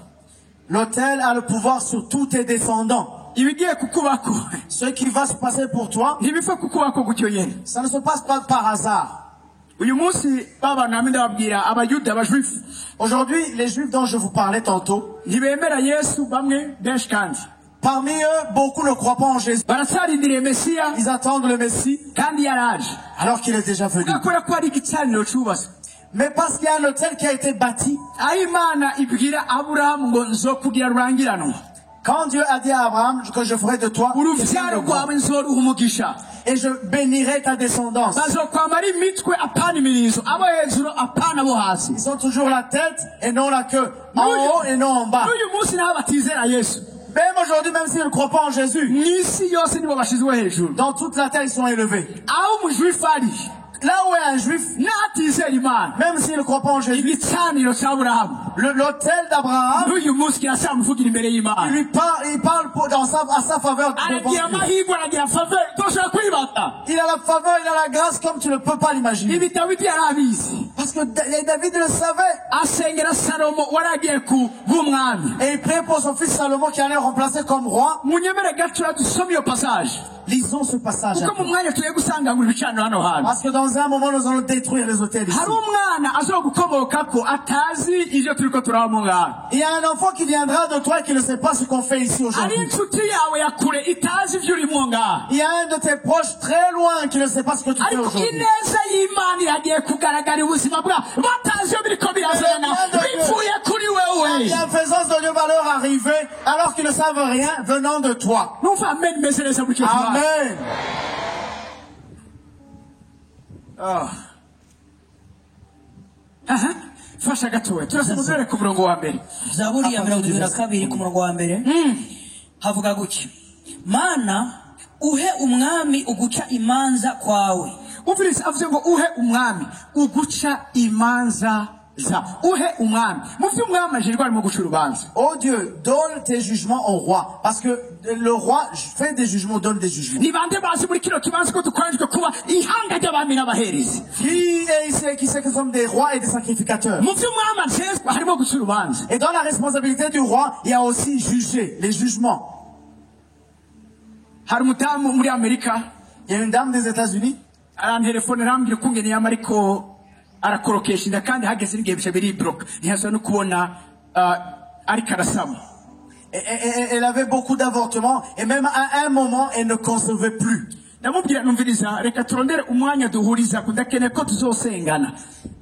l'autel a le pouvoir sur tous tes descendants. ibigiye kukubako Ce qui va se passer pour toi, ntibipfa kukubako gutyo nyene ça ne se passe pas par hasard. uyu munsi baba nami ndababwira abayuda abajuifu Aujourd'hui, les juifs dont je vous parlais tantôt, ntibemera yesu bamwe benshi kandi parmi eux, beaucoup ne croient pas en Jésus. baracarindiriye mesiya Ils attendent le Messie kandi yaraje alors qu'il est déjà venu. kubera ko hari igicaniro cubatswe Mais parce qu'il y a un hôtel qui a été bâti, aho imana ibwira aburahamu ngo nzokugira rurangiranwa quand Dieu a dit à Abraham que je ferai de toi uruvyaro rwawe nzoruha umugisha et je bénirai ta descendance. bazokwambara imitwe apana imirizo abo hejuru apana abo hasi Ils ont toujours la tête et non la queue, en haut et non en bas. n'uyu munsi naho batizera yesu Même aujourd'hui, même s'ils ne croient pas en Jésus, mw'isi yose nibo bashizwe hejuru dans toute la terre, ils sont élevés. aho umujuifu ari Là où est un juif, natizera imana même s'il ne croit pas en Jésus, igicaniro c'aburahamu l'autel d'Abraham, n'uyu munsi kiracamuvugira imbere y'imana il parle à sa faveur. aragira amahirwe aragira faveur toshobora kwibata Il a la faveur, il a la grâce comme tu ne peux pas l'imaginer. ibi dawidi yari abizi Parce que David le savait. asengera salomo wari agiye kuba umwami. Et il priait pour son fils Salomon qui allait remplacer comme roi. munyemere gatura dusome iyo passage Lisons ce passage. kuko mu mwanya tugiye gusangangura ibicaniro hano hantu. Parce que dans un moment, nous allons détruire les hôtels ici. hari umwana azogukomokako atazi ivyo turiko turabamo ngaha. Il y a un enfant qui viendra de toi qui ne sait pas ce qu'on fait ici ari aujourd'hui. inshuti yawe ya kure itazi ivyo urimo ngaha. Il y a un de tes proches très loin qui ne sait pas ce que tu fais ariko aujourd'hui. ineza y'imana iragiye kugaragara ubuzima bwa batazi iyo biriko birazana bivuye kuri La wewe. bienfaisance de Dieu va leur arriver alors qu'ils ne savent rien venant de toi. numva amen imeze neza mu cyumba. Amen. aha fasha gatoya turasomera ku murongo wa mbere. Zaburi ya 22 ku murongo wa mbere havuga gutya: Mana uhe umwami uguca imanza kwawe. umviriza avuze ngo uhe umwami uguca imanza za uhe umwami mu vy'umwami ajejwe arimo guca urubanza. Oh Dieu, donne tes jugements au roi. Parce que le roi fait des jugements, donne des jugements. ni bande bazi muri kino kibanza ko dukoranyijwe kuba ihanga ry'abami n'abaherezi. Qui est ici qui sait que nous sommes des rois et des sacrificateurs? mu vy'umwami ajejwe harimo guca urubanza. Et dans la responsabilité du roi, il y a aussi juger, les jugements. hari umutamu muri amerika Il y a une dame des États-Unis arantelefone arambwira ukungene yama ariko arakorokesha inda kandi hageze n'igihe bica biribroka ntihashobora no kubona ariko arasama. Elle avait beaucoup d'avortements et même à un moment, elle ne concevait plus. ndamubwira numviriza reka turondere umwanya duhuriza kudakeneye ko tuzosengana.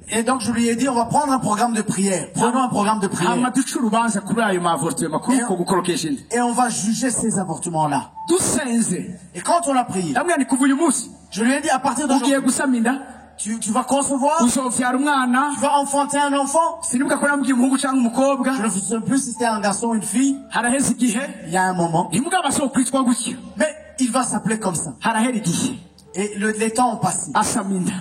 Et donc je lui ai dit, on va prendre un programme de prière. Prenons un programme de prière. hama duce urubanza kuri ayo maavortema kuri uko gukorokesha inda. Et on va juger ces avortements-là. dusenze Et quand on a prié, ndamubwira ni kuva uyu munsi je lui ai dit, à partir ugiye d'aujourd'hui, gusama inda tu vas concevoir, uzovyara umwana. tu vas enfanter un enfant. sinibuka ko namubwiye umuhungu cyangwa umukobwa. Je ne sais plus si c'était un garçon ou une fille. haraheze igihe Il y a un moment. ntimugaba asokwitwa gutya. Mais il va s'appeler comme ça. harahera igihe Et les temps ont passé. asama inda.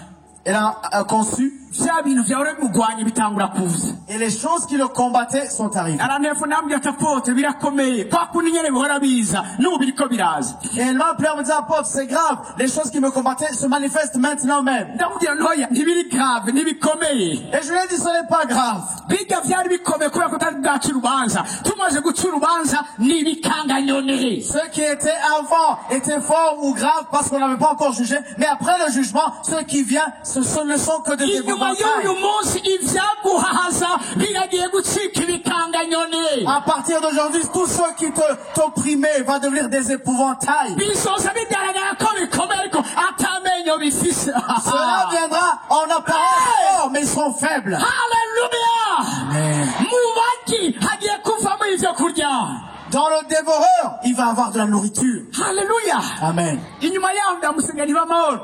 Elle a conçu. vya bintu vyahora bimugwanya bitangura kuza. Et les choses qui le combattaient sont arrivées. arantelefone ambwira ati apote birakomeye kwa kundi nyene bihora biza n'ubu biriko biraza. Et elle m'a appelé en me disant, apôtre, c'est grave. Les choses qui me combattaient se manifestent maintenant même. ndamubwira ntoya ntibiri grave ntibikomeye. Et je lui ai dit, ce n'est pas grave. bijya vyari bikomeye kubera ko tutari bwaca urubanza. tumaze guca urubanza ni ibikanganyoni. Ce qui était avant était fort ou grave parce qu'on n'avait pas encore jugé. Mais après le jugement, ce qui vient, ce ne sont que des inyuma y'uyu épouvantails. munsi ivyaguhahaza biragiye gucika ibikanganyoni. À partir d'aujourd'hui, tous ceux qui t'opprimaient va devenir des épouvantails. bisoza bigaragara ko bikomeye ariko atamenyo bifise. Cela viendra en apparence fort, mais ils seront faibles. haleluya. mubaki hagiye kuvamo ivyo kurya. Dans le dévoreur, il va avoir de la nourriture. haleluya. Amen. inyuma yaho ndamusenga niba amahoro.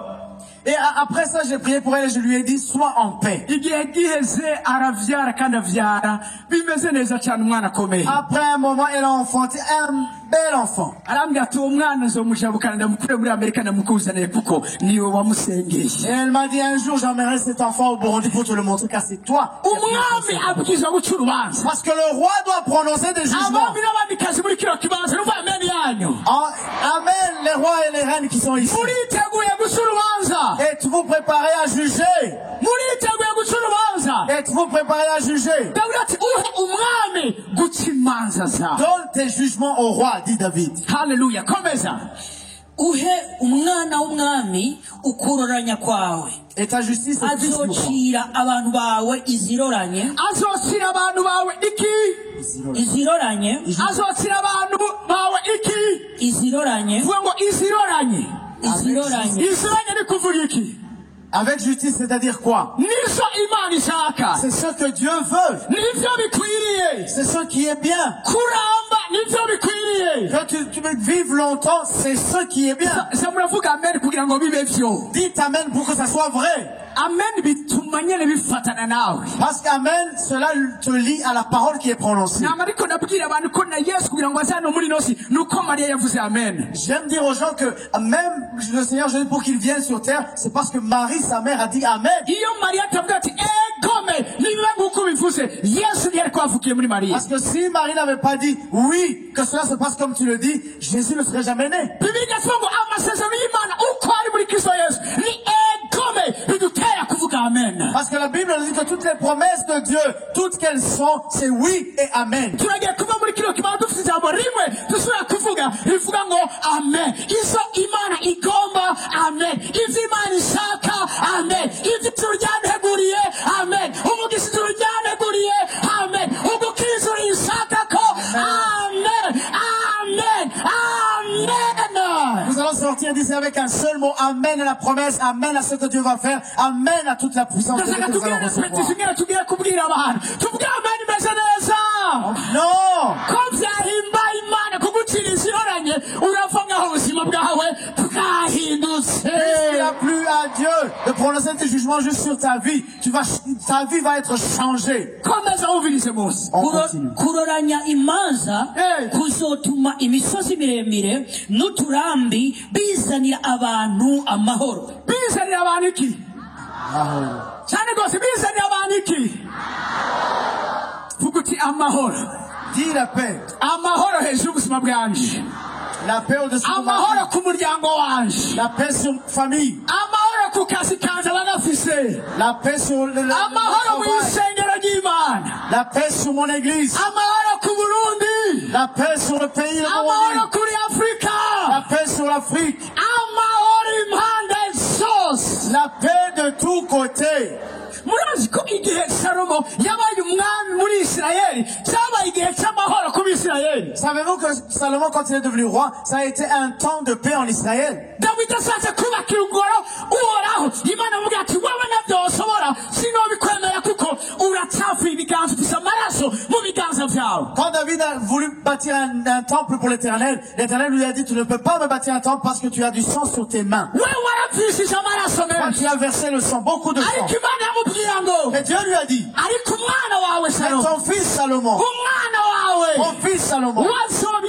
Et après ça, j'ai prié pour elle et je lui ai dit, sois en paix. igihe giheze aravyara kandi avyara bimeze neza cyane umwana akomeye. Après un moment, elle a enfanté un bel enfant. arambwira ati uwo mwana nzomujabukana ndamukure muri amerika ndamukuzaniye kuko niwe wamusengeye. Et elle m'a dit, un jour, j'emmènerai cet enfant au Burundi pour te le montrer car c'est toi. umwami abwirizwa guca urubanza. Parce que le roi doit prononcer des jugements. abami n'abamikazi muri kino kibanza numva ameni yanyu. Amen, les rois et les reines qui sont ici. muriteguye guca urubanza. Êtes-vous préparés à juger? muriteguye guca urubanza. Êtes-vous préparés à juger? dawudi ati uhe umwami guca imanza zawe. Donne tes jugements au roi, dit David. haleluya. komeza. Uhe umwana w'umwami ukuroranya kwawe. Et ta justice est plus pour moi. Azocira abantu bawe iziroranye. azocira abantu bawe iki? Iziroranye. azocira abantu bawe iki? Iziroranye. vuga ngo iziroranye. Iziroranye. iziroranye ni kuvuga iki? Avec justice, c'est-à-dire quoi? nizo imana ishaka. C'est ce que Dieu veut. nivyo bikwiriye. C'est ce qui est bien. kuramba nivyo bikwiriye. Que tu vives longtemps, c'est ce qui est bien. sa muravuga amen kugira ngo bibe vyo. Dites Amen pour que ça soit vrai. amen bituma nyene bifatana nawe. Parce qu'Amen, cela te lie à la parole qui est prononcée. nama ariko nabwira abantu ko na yesu kugira ngo azane muri nosi nuko mariya yavuze amen. J'aime dire aux gens que même le Seigneur Jésus, pour qu'il vienne sur terre, c'est parce que Marie, sa mère, a dit Amen. iyo mariya atavuga ati egome nibibe nguko bivuze yesu ntiyari kwavukiye muri mariya. Parce que si Marie n'avait pas dit oui, que cela se passe comme tu le dis, Jésus ne serait jamais né. bibiri igavuga ngo amasezerano y'imana uko ari muri kristo yesu ni egome bidutera kuvuga amen. Parce que la Bible nous dit que toutes les promesses de Dieu, toutes qu'elles sont, c'est oui et amen. turagiye kuva muri kino kibanza dufite ijambo rimwe dusubira kuvuga rivuga ngo amen. Izo imana igomba amen, ivyo imana ishaka amen, ivyo ijuru ryanteguriye amen, umugisha ijuru ryanteguriye amen, ubukristo ishaka ko amen, amen, amen. Nous allons sortir d'ici avec un seul mot, amen à la promesse, amen à ce que Dieu va faire, amen à toute la puissance de Dieu que nous allons recevoir. tugiye kubwira abantu tuvuge amen imeze neza. Non! Ko vyahimbaye imana kugucira isiroranye urava ngaho ubuzima bwawe bwahindutse. Il n'a plus à Dieu de prononcer tes jugements juste sur ta vie. Ta vie va être changée. Komeza wumvirize Mose. On continue. kuroranya imanza kuzotuma imisozi miremire n'uturambi bizanira abantu amahoro. Bizanira abantu iki? Cyane rwose bizanira abantu iki? Vuga uti amahoro. Dis la paix. Amahoro hejuru y'ubuzima bwanje. La paix au-dessus de ma Amahoro vie. ku muryango wanje. La paix sur famille. Amahoro ku kazi kanje bagafise. La paix sur le Amahoro mu travail. isengero ry'Imana. La paix sur mon église. Amahoro ku Burundi. La paix sur le pays de Amahoro Burundi. kuri Afrika. La paix sur l'Afrique. Amahoro impande zose. La paix de tous côtés. Murazi ko igihe Salomo yabaye umwami muri Isirayeli cyabaye igihe cy'amahoro ku Bisirayeli. Savez-vous que Salomon, quand il est devenu roi, ça a été un temps de paix en Israël? Dawidi ashatse kubaka ingoro uhoraho Imana amubwira ati wowe nabyo woshobora sinobikwemera kuko uracyafuye ibiganza ufise amaraso mu biganza vyawe. Quand David a voulu bâtir un temple pour l'Éternel, l'Éternel lui a dit, tu ne peux pas me bâtir un temple parce que tu as du sang sur tes mains. Wewe warapfishije amaraso Toi, menshi. tu as versé le sang, beaucoup de sang. Ariko Imana yamubwira ngo Et Dieu lui a dit, ariko umwana wawe c'est Salomo, ton fils Salomon, umwana wawe mon fils Salomon,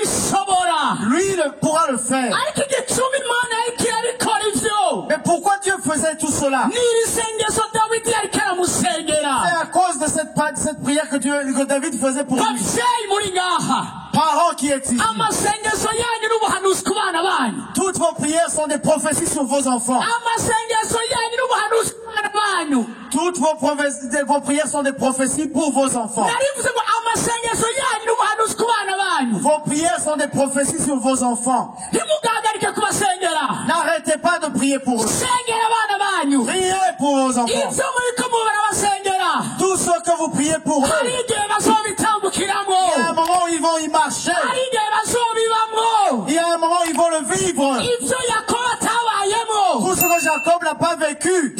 wazobishobora. lui pourra le faire. Ariko igicumbi Imana yariko irabikora ivyo. Mais pourquoi Dieu faisait tout cela? N'iri sengesho Dawidi yariko aramusengera. C'est à cause de cette prière que David faisait pour lui. Bavyeyi muri ngaha, Parents qui êtes ici, amasengesho yanyu n'ubuhanuzi ku bana banyu. toutes vos prières sont des prophéties sur vos enfants. Amasengesho yanyu n'ubuhanuzi ku bana banyu. Toutes vos prières sont des prophéties pour vos enfants. Narivuze ngo amasengesho yanyu n'ubuhanuzi ku bana banyu. Vos prières sont des prophéties sur vos enfants. Ntimugahagarike kubasengera. N'arrêtez pas de prier pour eux. Sengera abana banyu. Priez pour vos enfants. Ivyo muriko murabasengera, Tout ce que vous priez pour eux, hari igihe bazobitambukiramwo. il y a un moment où ils vont y marcher. Hari igihe bazobibamwo. Il y a un moment où ils vont le vivre. Ivyo Yakobo atabayemwo, Tout ce que Jacob n'a pas vécu,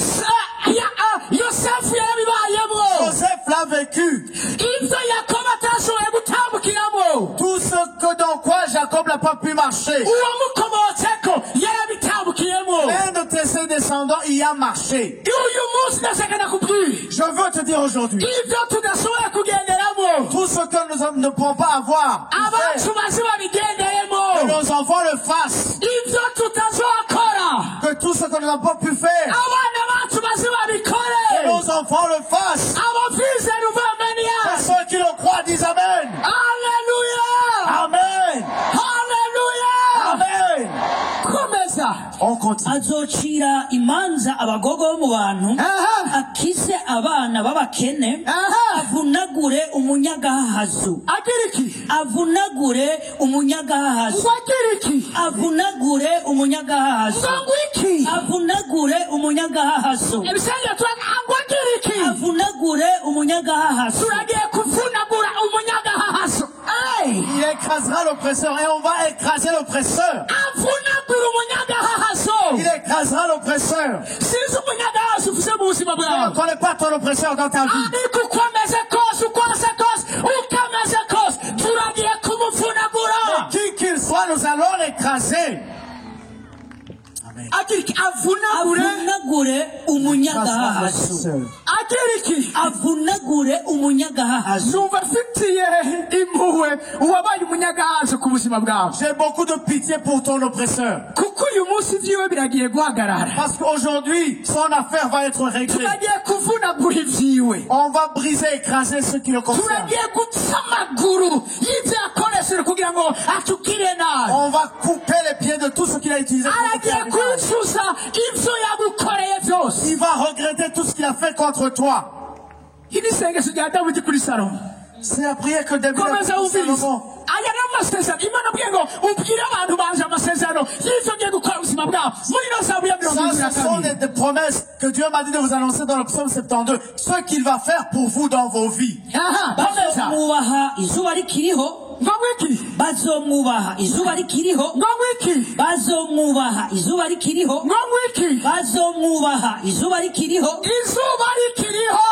Yosefu yarabibayemwo. Joseph l'a vécu. Ivyo Yakobo atashoboye gutambukiramo, Tout ce que dans quoi Jacob n'a pas pu marcher, uwamukomotseko yarabitambukiyemo. un de ses descendants y a marché. Uyu munsi ndashaka ndakubwira, Je veux te dire aujourd'hui, ivyo tudashoboye kugenderamo, tout ce que nous ne pouvons pas avoir, abacu bazi que babigenderemo. nos enfants le fassent. Ivyo tutazokora, Que tout ce que nous n'avons pas pu faire, abana bacu bazi que babikore. nos enfants le fassent. Abavizera Que ubamenya. ceux qui le croient disent Amen. Haleluya, Amen. haleluya. Amen. Komeza. On continue. azocira imanza abagogo bo mu bantu Aha. akize abana b'abakene Aha. avunagure umunyagahazo Agira iki? avunagure umunyagahazo Wagira iki? avunagure umunyagahazo Ngo iki? avunagure umunyagahazo Ebisenge ngo agira iki? avunagure umunyagahazo Turagiye kuvunagura umunyagahahaso. Il écrasera l'oppresseur et on va écraser l'oppresseur. Avunagura umunyagahahaso. Il écrasera l'oppresseur. Sinzi umunyagahaso ufise mu buzima Tu ne bwawe. connais pas ton oppresseur dans ta vie. Ariko uko ameze kose, uko asa kose, uko ameze kose, turagiye kumuvunagura. Qui qu'il soit, nous allons l'écraser. Amen. Agira iki? Avunagure. avunagure umunyagahahazo Agira iki? avunagure umunyagahahazo Numva afitiye impuhwe uwabaye umunyagahazo ku buzima bwawe. J'ai beaucoup de pitié pour ton oppresseur. Kuko uyu munsi vyiwe biragiye guhagarara. Parce qu'aujourd'hui, son affaire va être réglée. Turagiye kuvunagura ivyiwe. On va briser, écraser ceux qui le concernent. Turagiye guca amaguru y'ivyo yakoresheje kugira ngo atukire nabi. On va couper les pieds de tout ce qu'il a utilisé pour te Aragiye faire du mal. kwicuza ivyo yagukoreye byose. Il va regretter tout ce qu'il a fait contre toi. Iri ni isengesho rya Dawidi kuri Salomo. C'est la prière que David a Komeza fait pour wumvirize. Salomon. Aya ni amasezerano. Imana abwiye ngo ubwire abantu banje amasezerano y'ivyo ngiye gukora ubuzima bwabo. Muri ino Zaburi ya mirongo irindwi Ça, na ce sont kabiri. des promesses que Dieu m'a dit de vous annoncer dans le psaume 72. Ce qu'il va faire pour vous dans vos vies. Aha, komeza. bazomwubaha izuba rikiriho Ngo wiki. bazomwubaha izuba rikiriho Ngo wiki. bazomwubaha izuba rikiriho Ngo wiki. bazomwubaha izuba rikiriho Izuba rikiriho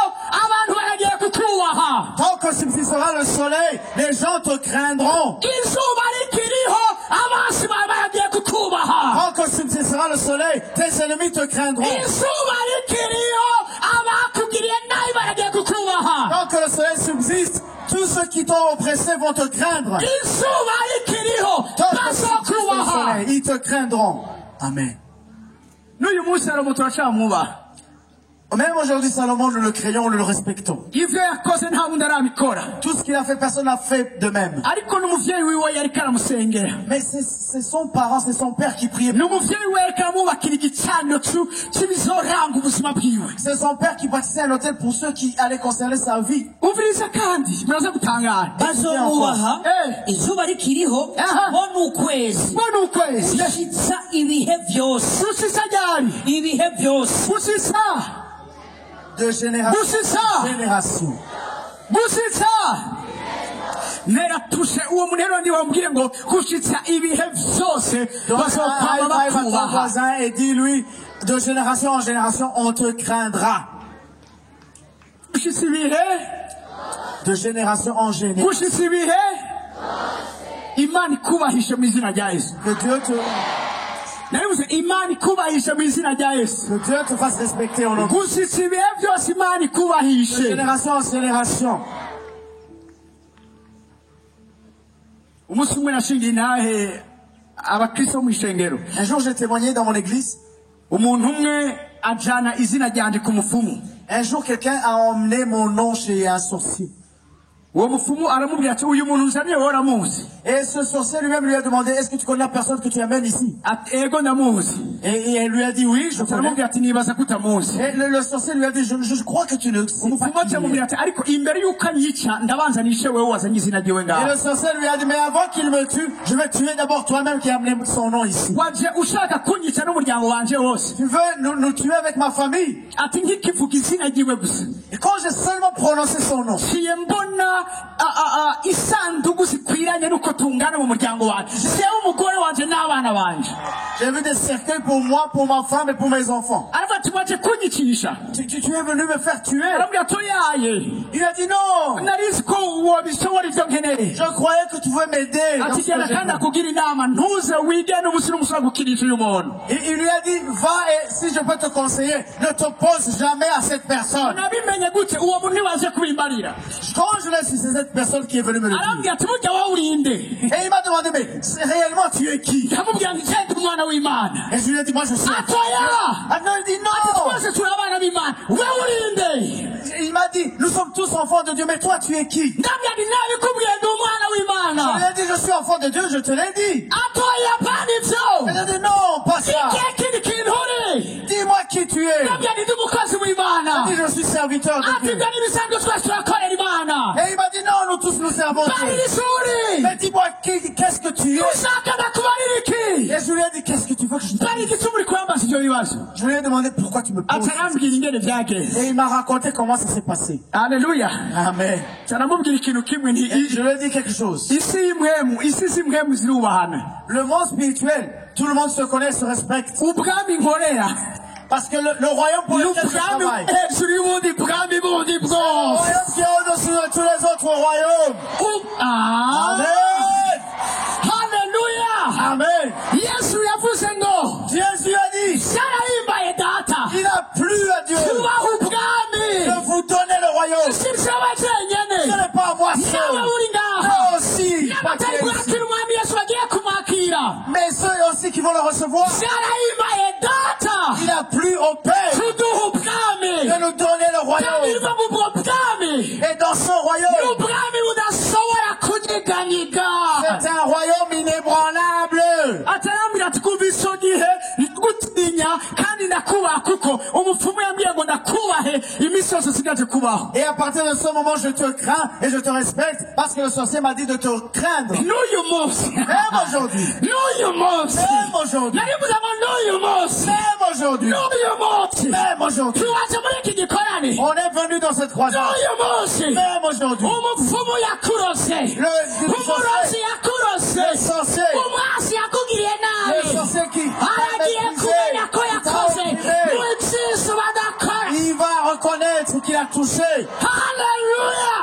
abantu baragiye kutubaha. Tant que subsistera le soleil, les gens te craindront. Izuba rikiriho abansi bawe baragiye kutubaha. Tant que subsistera le soleil, tes ennemis te craindront. Izuba rikiriho abakugiriye nabi baragiye kukubaha. Tant que le soleil subsiste, tous ceux qui t'ont oppressé vont te craindre. Izuba rikiriho Tant que subsiste le bazokubaha. soleil, ils te craindront. Amen. N'uyu munsi Salomo turacamwubaha. Même aujourd'hui, Salomon, nous le craignons, nous le respectons. Ivyo yakoze nta wundi arabikora. Tout ce qu'il a fait, personne n'a fait de même. Ariko n'umuvyeyi wiwe yariko aramusengera. Mais c'est son parent, c'est son père qui priait. N'umuvyeyi wiwe yariko aramwubakira igicaniro c'ibizoranga ubuzima bwiwe. C'est son père qui bâtissait un hôtel pour ceux qui allaient concerner sa vie. Umviriza kandi muraza gutangara. bazomwubaha izuba rikiriho Aha. bo n'ukwezi Bo n'ukwezi. gushitsa ibihe byose Gushitsa ryari? ibihe byose Gushitsa. De génération Gushitsa. en génération. Gushitsa. Neratushe uwo munero ndi wambwiye ngo gushitsa ibihe byose Donc, bazokwama va ton bakubaha. voisin et dis-lui, de génération en génération, on te craindra. Gushitsa ibihe. De génération en génération. Gushitsa ibihe. Imana ikubahishe mu izina rya Yesu. Que Dieu te, Naribuze Imana ikubahishe mu izina rya Yesu. que Dieu te fasse respecter au nom de Gushitsa ibihe byose Imana de ikubahishe. génération en génération. Umunsi umwe nashingiye intahe abakristo bo mu ishengero. Un jour, j'ai témoigné dans mon église. Umuntu umwe ajana izina ryanje ku mupfumu. Un jour, quelqu'un a emmené mon nom chez un sorcier. Uwo mupfumu aramubwira ati uyu muntu uzaniye wowe uramuzi. Et ce sorcier lui-même lui a demandé, est-ce que tu connais la personne que tu amènes ici? Ati ego ndamuzi. Et elle lui a dit, oui, je connais. Aramubwira ati nibaza ko utamuzi. Et le sorcier lui a dit, je crois que tu ne sais pas Umupfumu qui il aramubwira est. ati ariko imbere y'uko anyica ndabanza nishe wewe wazanye izina ryiwe Et ngaho. le sorcier lui a dit, mais avant qu'il me tue, je vais tuer d'abord toi-même qui a amené son nom ici. Waje ushaka kunyica n'umuryango wanje wose. Tu veux nous tuer avec ma famille? Ati nkikivuga izina ryiwe gusa. Et quand j'ai seulement prononcé son nom, Ciye mbona isanduku zikwiranye n'uko tungana mu muryango wanje. Sewe umugore wanje n'abana banje. j'ai vu des cercueils pour moi, pour ma femme et pour mes enfants. Aravuga ati waje kunyicisha. Tu es venu me faire tuer? Arambwira ati oyaye. Il a dit non! Narizi ko wabishobora ivyo nkeneye. Je croyais que tu pouvais m'aider. dans Ati ce genda que j'ai kandi fait. akugira inama ntuze wigende ubusi n'umusura gukirisha uyu muntu. Il lui a dit, va et si je peux te conseiller, ne t'oppose jamais à cette personne. Nabimenye gute uwo muntu niwaje kubimbarira. Quand je l'ai su, c'est cette personne qui est venue me le dire. Arambwira ati burya wowe urinde. Et il m'a demandé, mais réellement tu es qui? Ndamubwira nti genda umwana w'Imana. Et je lui ai dit, moi je suis. Atoya. Ah non, il dit Ati non! twese turi abana b'Imana. Wewe urinde. Il m'a dit, nous sommes tous enfants de Dieu, mais toi tu es qui? Ndamubwira nti nabikubwiye ndi umwana Je lui w'Imana. ai dit, je suis enfant de Dieu, je te l'ai dit. Atoya pani Il ivyo. a dit, non, pas ça. Ikihe kindi kintu uri. Dis-moi qui tu es. Ndamubwira nti ndi umukozi Il w'Imana. a dit, je suis serviteur de Ati Dieu. ibyo n'ibisanzwe twese turakorera Imana. Et il m'a dit, non, nous tous nous servons Dieu. Barira ishuri. Mais dis-moi, qu'est-ce que tu es? Ushaka ndakubarira iki? Et je lui ai dit, qu'est-ce que tu veux que je te Bari dise? igituma uri kwambaza ibyo bibazo. Je lui ai demandé pourquoi tu me poses. Atarambwira ingene vyagenze. Et il m'a raconté comment ça s'est passé. Haleluya. Amen. Taramubwira ikintu kimwe nti Et je lui ai dit quelque chose. isi y'imwemu, isi z'imwemu zirubahana. Le monde spirituel, tout le monde se connaît, se respecte. Ubwami nkorera Parce que le royaume pour lequel je n'ubwami travaille, hejuru y'ubundi bwami bundi le bwose. royaume qui est au-dessus de tous les autres royaumes. Amen. Haleluya. Amen. Yesu yavuze ngo Jésus a dit, yarahimbaye data il a plu à Dieu kubaha ubwami. de vous donner le royaume. Si vyoba Ce vyenyene n'est pas moi nawe seul. uri ngaha. Moi aussi. pas n'abatari qui est ici. bwakira umwami Yesu bagiye kumwakira. Mais ceux aussi qui vont le recevoir, Yarahimbaye data il a plu au Père kuduha ubwami. de nous donner le Kandi royaume. biva mu bwo bwami Et dans son royaume, n'ubwami budashobora kunyiganyiga. c'est un royaume inébranlable. Atarambwira ati kuva ico gihe gutinya kandi ndakubaha kuko yuko umupfumu yambwiye ngo ndakubahe iminsi yose sigaje kubaho. Et à partir de ce moment, je te crains et je te respecte parce que le sorcier m'a dit de te craindre. N'uyu munsi. Même aujourd'hui. N'uyu munsi. Même aujourd'hui. Naribuza ngo n'uyu munsi. Même aujourd'hui. N'uyu munsi. Même aujourd'hui. Tuwaje muri iki gikorane. On est venu dans cette croisade. N'uyu munsi. Même aujourd'hui. Umupfumu yakurose. Umurozi yakurose. Le sorcier. Umwasi yakugiriye nabi. Le sorcier qui aragiye kumenya ko yakoze n'ibyiza badakora. il va reconnaître qu'il a touché Haleluya.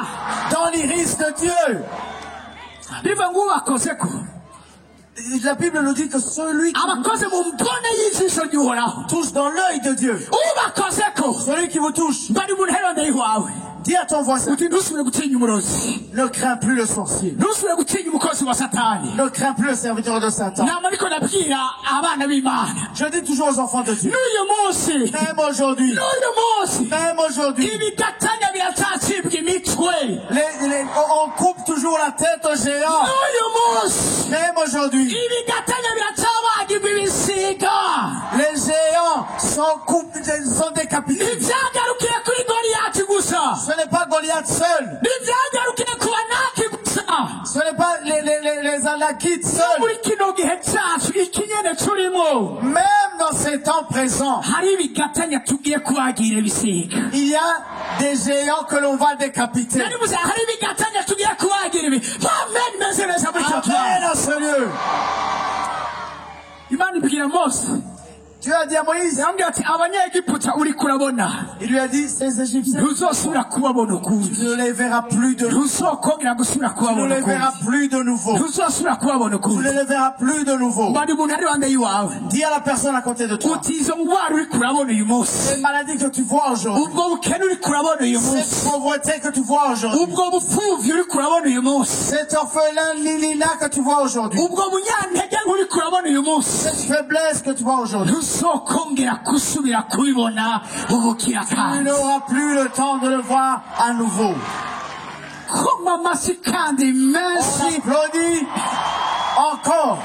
dans l'iris de Dieu. Biva ngo ubakoze ko. La Bible nous dit que celui qui abakoze mu mbone y'ijisho ry'uhoraho. touche dans l'œil de Dieu, Ubakoze ko. celui qui vous touche, Bari mu nterane iwawe. dis à ton voisin, Uti ntusubire gutinya umurozi. ne crains plus le sorcier, Ntusubire gutinya umukozi wa Satani. ne crains plus le serviteur de Satan. Nama ariko nabwira abana b'Imana. Je dis toujours aux enfants de Dieu, N'uyu munsi. même aujourd'hui, N'uyu munsi. même aujourd'hui, Ibigatanya birazacibwa imitwe. on coupe toujours la tête aux géants. N'uyu munsi. Même aujourd'hui, Ibigatanya biracabagirwa ibisiga. les géants sont décapités. Ntibyagarukiye kuri Goliyati gusa. Ce n'est pas Goliath seul. Ntibyagarukiye ku Banaki gusa. Ce n'est pas les Anakites seuls. Muri kino gihe cyacu iki nyene turimo. Même dans ces temps présents, Hari ibigatanya tugiye kubagira ibisiga. il y a des géants que l'on va décapiter. Nari muze hari ibigatanya tugiye kubagira ibi. Amen meze neza muri cyo Amen à ce lieu. Imana ibwira Mose. Dieu a dit à Moïse, Yambwiye ati abanyegiputa uri kurabona. il lui a dit, ces Égyptiens, Ntuzosubira kubabona ukundi. tu ne les verras plus de nouveau. Ntuzokongera gusubira Tu ne kubabona les verras ukundi. plus de nouveau. Ntuzosubira kubabona Tu ne ukundi. les verras plus de nouveau. Bari umuntu ari wande yiwawe. Dis à la personne à côté de toi, Uti izo ndwara uri kurabona uyu munsi. cette maladie que tu vois aujourd'hui, Ubwo bukene uri kurabona uyu cette munsi. pauvreté que tu vois aujourd'hui, Ubwo bupfuvyi uri kurabona uyu munsi. cet orphelin Lilina que tu vois aujourd'hui, Ubwo bunyantege uri kurabona uyu munsi. cette faiblesse que tu vois aujourd'hui, Ntuzokongera kusubira kubibona ubukira tu kandi. n'auras plus le temps de le voir à nouveau. Koma amashyi kandi On menshi. applaudit encore.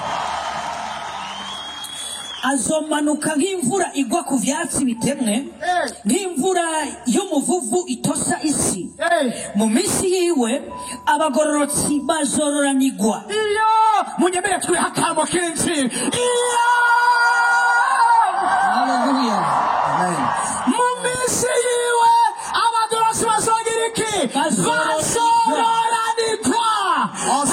azomanuka nk'imvura igwa ku vyatsi bitemwe, nk'imvura y'umuvuvu itosa isi. Mu minsi yiwe abagororotsi bazororanigwa. Iyo munyemere twiha akamo kenshi. Iyo Haleluya. Amen. mu minsi yiwe abagorozi bazogira iki? Bazororanirwa.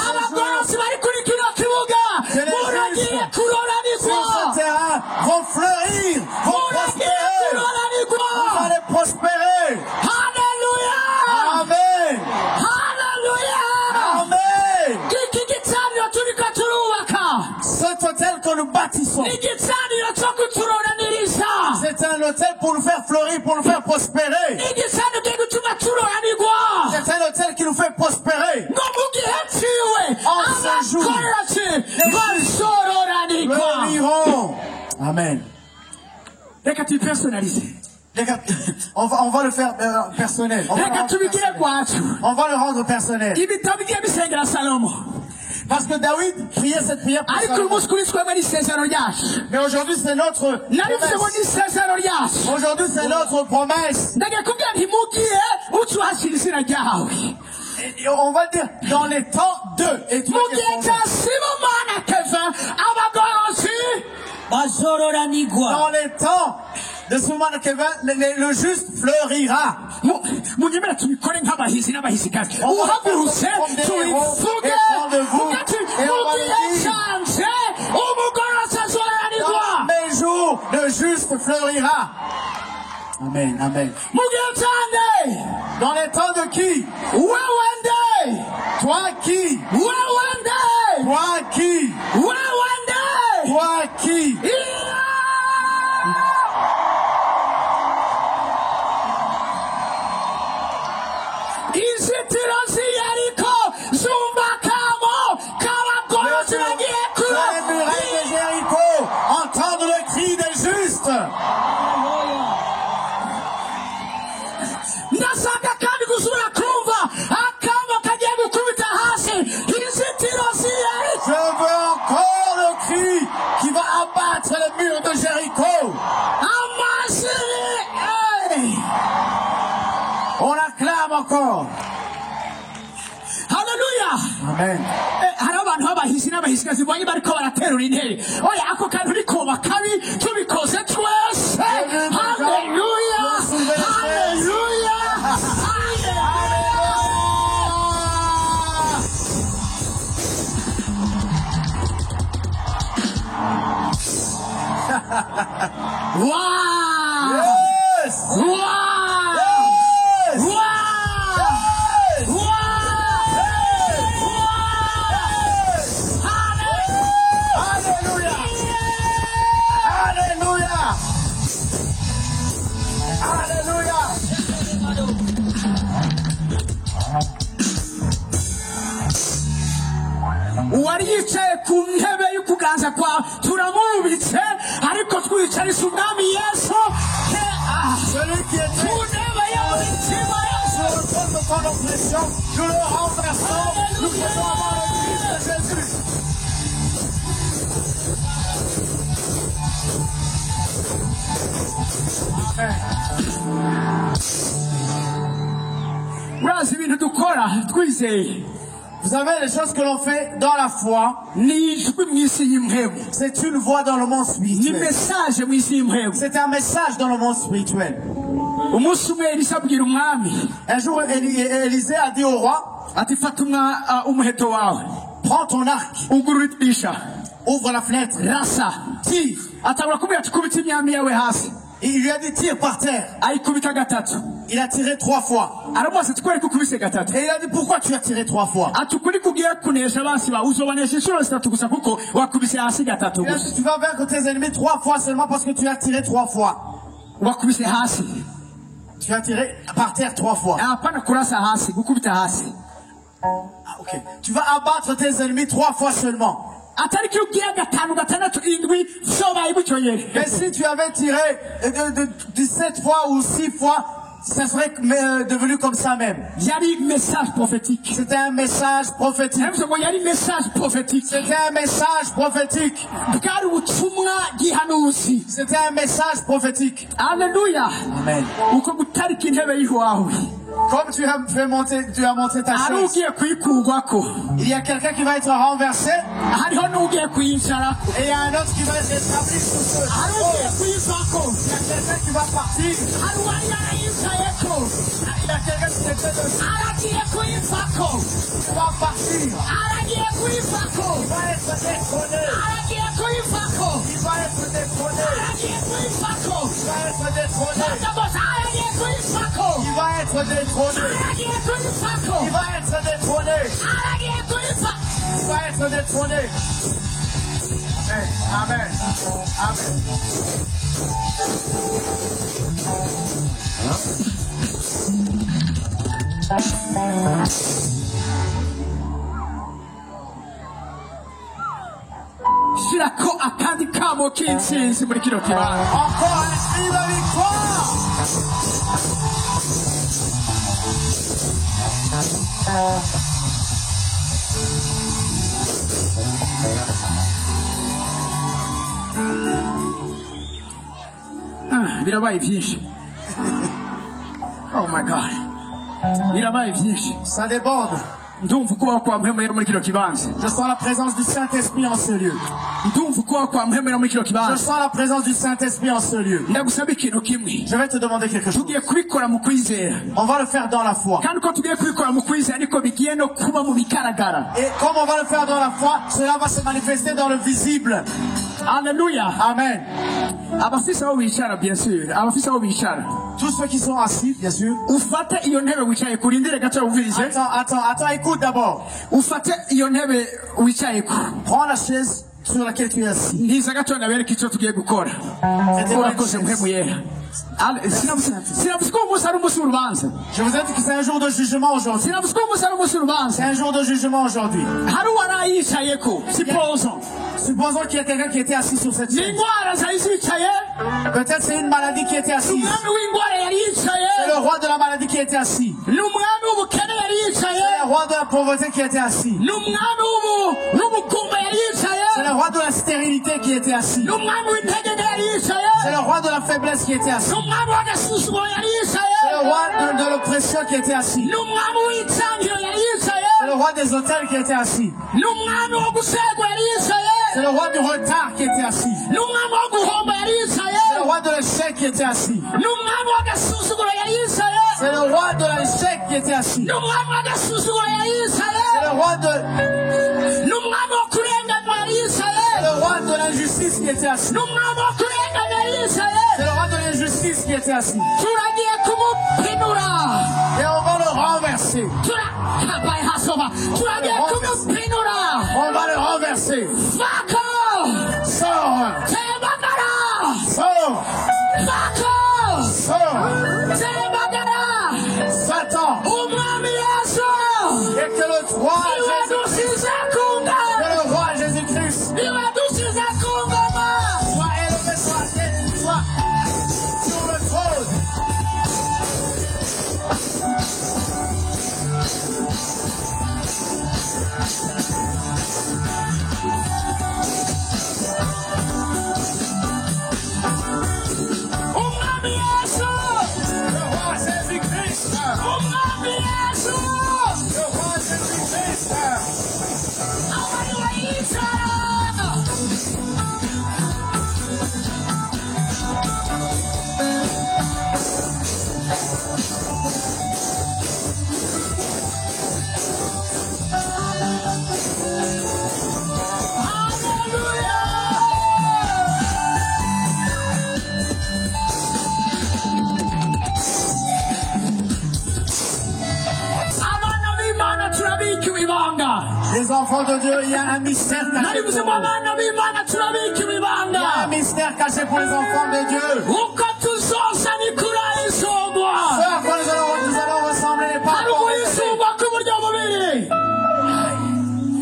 Abagorozi bari kuri kino kibuga muragiye kuroranirwa. Sur ce terrain vont fleurir, vont Muragiye prospérer. Vous kuroranirwa. allez prospérer. Haleluya. Amen. Haleluya. Amen. Iki gicaniro turiko turubaka. Cet hôtel que nous bâtissons, Igicaniro cyo kuturoraniriza. c'est un hôtel pour nous faire fleurir, pour nous faire prospérer. Igicaniro cyo gutuma turoranirwa. C'est un hôtel qui nous fait prospérer. Ngo mu gihe ciwe En ce jour, abakoreraci bazororanirwa. Fleuriront. Amen. Reka tubipersonalize. Les gars, on va le faire personnel. On va le Reka rendre tubigire personnel. gwacu. On va le rendre personnel. Ibitabo bigiye bisengera Salomo. Parce que David priait cette prière pour Ariko uyu Salomon. munsi kuri twebwe ni isezerano ryacu. Mais aujourd'hui, c'est notre Narivuze ngo promesse. ni isezerano ryacu. Aujourd'hui, c'est notre promesse. Ndagiye kubwira nti mugiye ucuhashyira izina ryawe. Et on va le dire dans les temps d'eux. Et tu Mu gihe cya Sibomana Kevin abagorozi Bazororanigwa. dans les temps de Soumana Kevin, le juste fleurira. munyemera tubikore nk'abahizi n'abahizikazi. On va Uhagurutse faire comme des héros tubivuge et prendre de vous. uvuge ati Et on va mu le gihe dire. cyanje umugorozi azoranirwa. Dans mes jours, le juste fleurira. Amen, amen. Mu gihe cyanje Dans les temps de qui? wewe nde Toi qui? wewe nde Toi qui? wewe nde Toi qui? inzitiro z'iyariko zumvakamo k'abagorozi bagiye Les kuba. murailles de Jéricho entendent le cri des justes. Ndashaka kandi gusubira kumva akamo kagiye gukubita hasi inzitiro z'iyariko. Je veux encore le cri qui va abattre les murs de Jéricho. Amashyi Amen. hari abantu b'abahisi n'abahisigazi bonye bariko baraterura intebe oya ako kantu rikoba kabi tubikoze twese haleluya haleluya wow Yes. wow Yes. wow Alléluia. Alléluia. uwari yicaye ku ntebe y'ukuganza kwa turamubitse ariko twicarisha umwami yesu Celui qui ku était ntebe y'umutima sur le trône de ton oppression, nous le renversons, nous faisons avoir le Christ de Jésus. urazi ibintu dukora twizeye Vous savez, les choses que l'on fait dans la foi, ni ijwi mu isi y'impebu c'est une voix dans le monde ni spirituel. mesaje mu isi y'impebu C'est un message dans le monde spirituel. umunsi umwe elisa abwira umwami Un jour, Élisée a dit au roi, ati fata umuheto wawe prends ton arc, ugurura idirisha ouvre la fenêtre, rasa tire. atangura kubwira ati kubita imyami yawe hasi Et il lui a dit, tire par terre. ayikubita gatatu Il a tiré 3 fois. aramubaza ati kwereka ukubise gatatu Et il a dit, pourquoi tu as tiré 3 fois? ati ukuri kugiye kunesha abansi bawe uzobanesha inshuro zitatu gusa kuko wakubise hasi gatatu Il a gusa dit, tu vas vaincre tes ennemis 3 fois seulement parce que tu as tiré 3 fois. wakubise hasi Tu as tiré par terre 3 fois. hapana kurasa hasi gukubita hasi Ah, ok. Tu vas abattre tes ennemis 3 fois seulement. atari ko ugiye gatanu gatandatu indwi vyobaye bucyonyere Mais si tu avais tiré 17 fois ou 6 fois, ça serait devenu comme ça même. yari message prophétique C'était un message prophétique. yavuze ngo yari message prophétique C'était un message prophétique. bwari ubutumwa gihanuzi C'était un message prophétique. haleluya Amen. uko gutarika intebe y'iwawe Comme tu as monté ta ari chaise, ugiye kuyikurwako il y a quelqu'un qui va être renversé hariho n'ugiye kuyicarako et il y a un autre qui va être établi sur ce. hari ugiye kuyivako Il y a quelqu'un qui va partir. hari uwari yarayicayeko Il y a quelqu'un qui était dessus. aragiye kuyivako Qui va partir. aragiye kuyivako Il va être détrôné. aragiye kuyivako Il va être détrôné. aragiye kuyivako Il va être détrôné. ndaboza aragiye kuyivako Il va être détrôné. aragiye kuyivako Il va être détrôné. aragiye kuyivako Il va être détrôné. Amen. Amen. Amen. shirako akandi kamo k'intsinzi muri kino kibanza Encore un cri de victoire. birabaye byinshi oh my god birabaye byinshi Ça déborde. ndumva ukubaho kwa mpemero muri kino kibanza Je sens la présence du Saint-Esprit en ce lieu. ndumva ukubaho kwa mpemero muri kino Je kibanza sens la présence du Saint-Esprit en ce lieu. ndagusaba ikintu kimwe Je vais te demander quelque chose. tugiye kubikora mu kwizera On va le faire dans la foi. kandi uko tugiye kubikora mu kwizera niko bigiye no kuba mu bigaragara Et comme on va le faire dans la foi, cela va se manifester dans le visible. haleluya Amen. abafise aho bicara bien sûr abafise aho bicara Tous ceux qui sont assis, bien sûr. ufate iyo ntebe wicaye kurindire gato wumvirize Attends, écoute d'abord. ufate iyo ntebe wicayeko Prends la chaise sur laquelle tu es assis. ndiza gato nabereka icyo tugiye gukora urakoze mpemu yera sinavuze ko uwo munsi ari umunsi w'urubanza Je vous ai dit que c'est un jour de jugement aujourd'hui. sinavuze ko uwo munsi ari umunsi C'est w'urubanza un jour de jugement aujourd'hui. hari uwarayicayeko sipozo Supposons qu'il y a quelqu'un qui était assis sur cette ni chaise. indwara zari zicaye Peut-être c'est une maladie qui était assise. umwami w'indwara yari yicaye C'est le roi de la maladie qui était assis. ni umwami w'ubukene yari yicaye C'est le roi de la pauvreté qui était assis. ni umwami w'ubukumba yari yicaye C'est le roi de la stérilité qui était assis. ni umwami w'intege nke yari yicaye C'est le roi de la faiblesse qui était ni assis. umwami w'agasuzuguro yari yicaye C'est le roi de l'oppression qui était assis. ni umwami w'itsangiro yari yicaye C'est le roi des hôtels qui était assis. n'umwami wo gusegwa yari yicaye, C'est le roi du retard qui était assis. n'umwami wo guhomba yari yicaye, C'est le roi de l'échec qui était assis. n'umwami w'agasuzuguro yari yicaye, C'est le roi de l'échec qui était assis. n'umwami w'agasuzuguro yari yicaye, C'est le roi de, n'umwami wo kurenganywa yari yicaye, c'est le roi de l'injustice qui était assis. n'umwami wo kurenganywa yari yicaye. C'est le roi de l'injustice qui était assis. Turagiye kumupinura, Et on va le renverser. kabaye hasova, turagiye kumupinura. On va le renverser. Fako, Sors. tembagara, Sors. fako, Sors. tembagara. Satan. Umwami Yesu, Et que le roi, niwe dusize ku ngoma, que le roi Jésus-Christ niwe dusize ku ngoma. soit élevé sur la tête, soit sur le trône. Umwami Yesu, Le roi Jésus-Christ. umwami Yesu, Le roi Jésus-Christ. abari bayicara. Abana b'Imana turabikiwe ibanga. Les enfants de Dieu, il y a un mystère caché. Naribuze mu abana b'Imana turabikiwe Il y a ibanga. un mystère caché pour les enfants de Dieu. Uko tuzosa ni kurayisungwa. Ce à quoi nous allons ressembler n'est pas Hari encore révélé. uguyisungwa k'uburyo bubiri.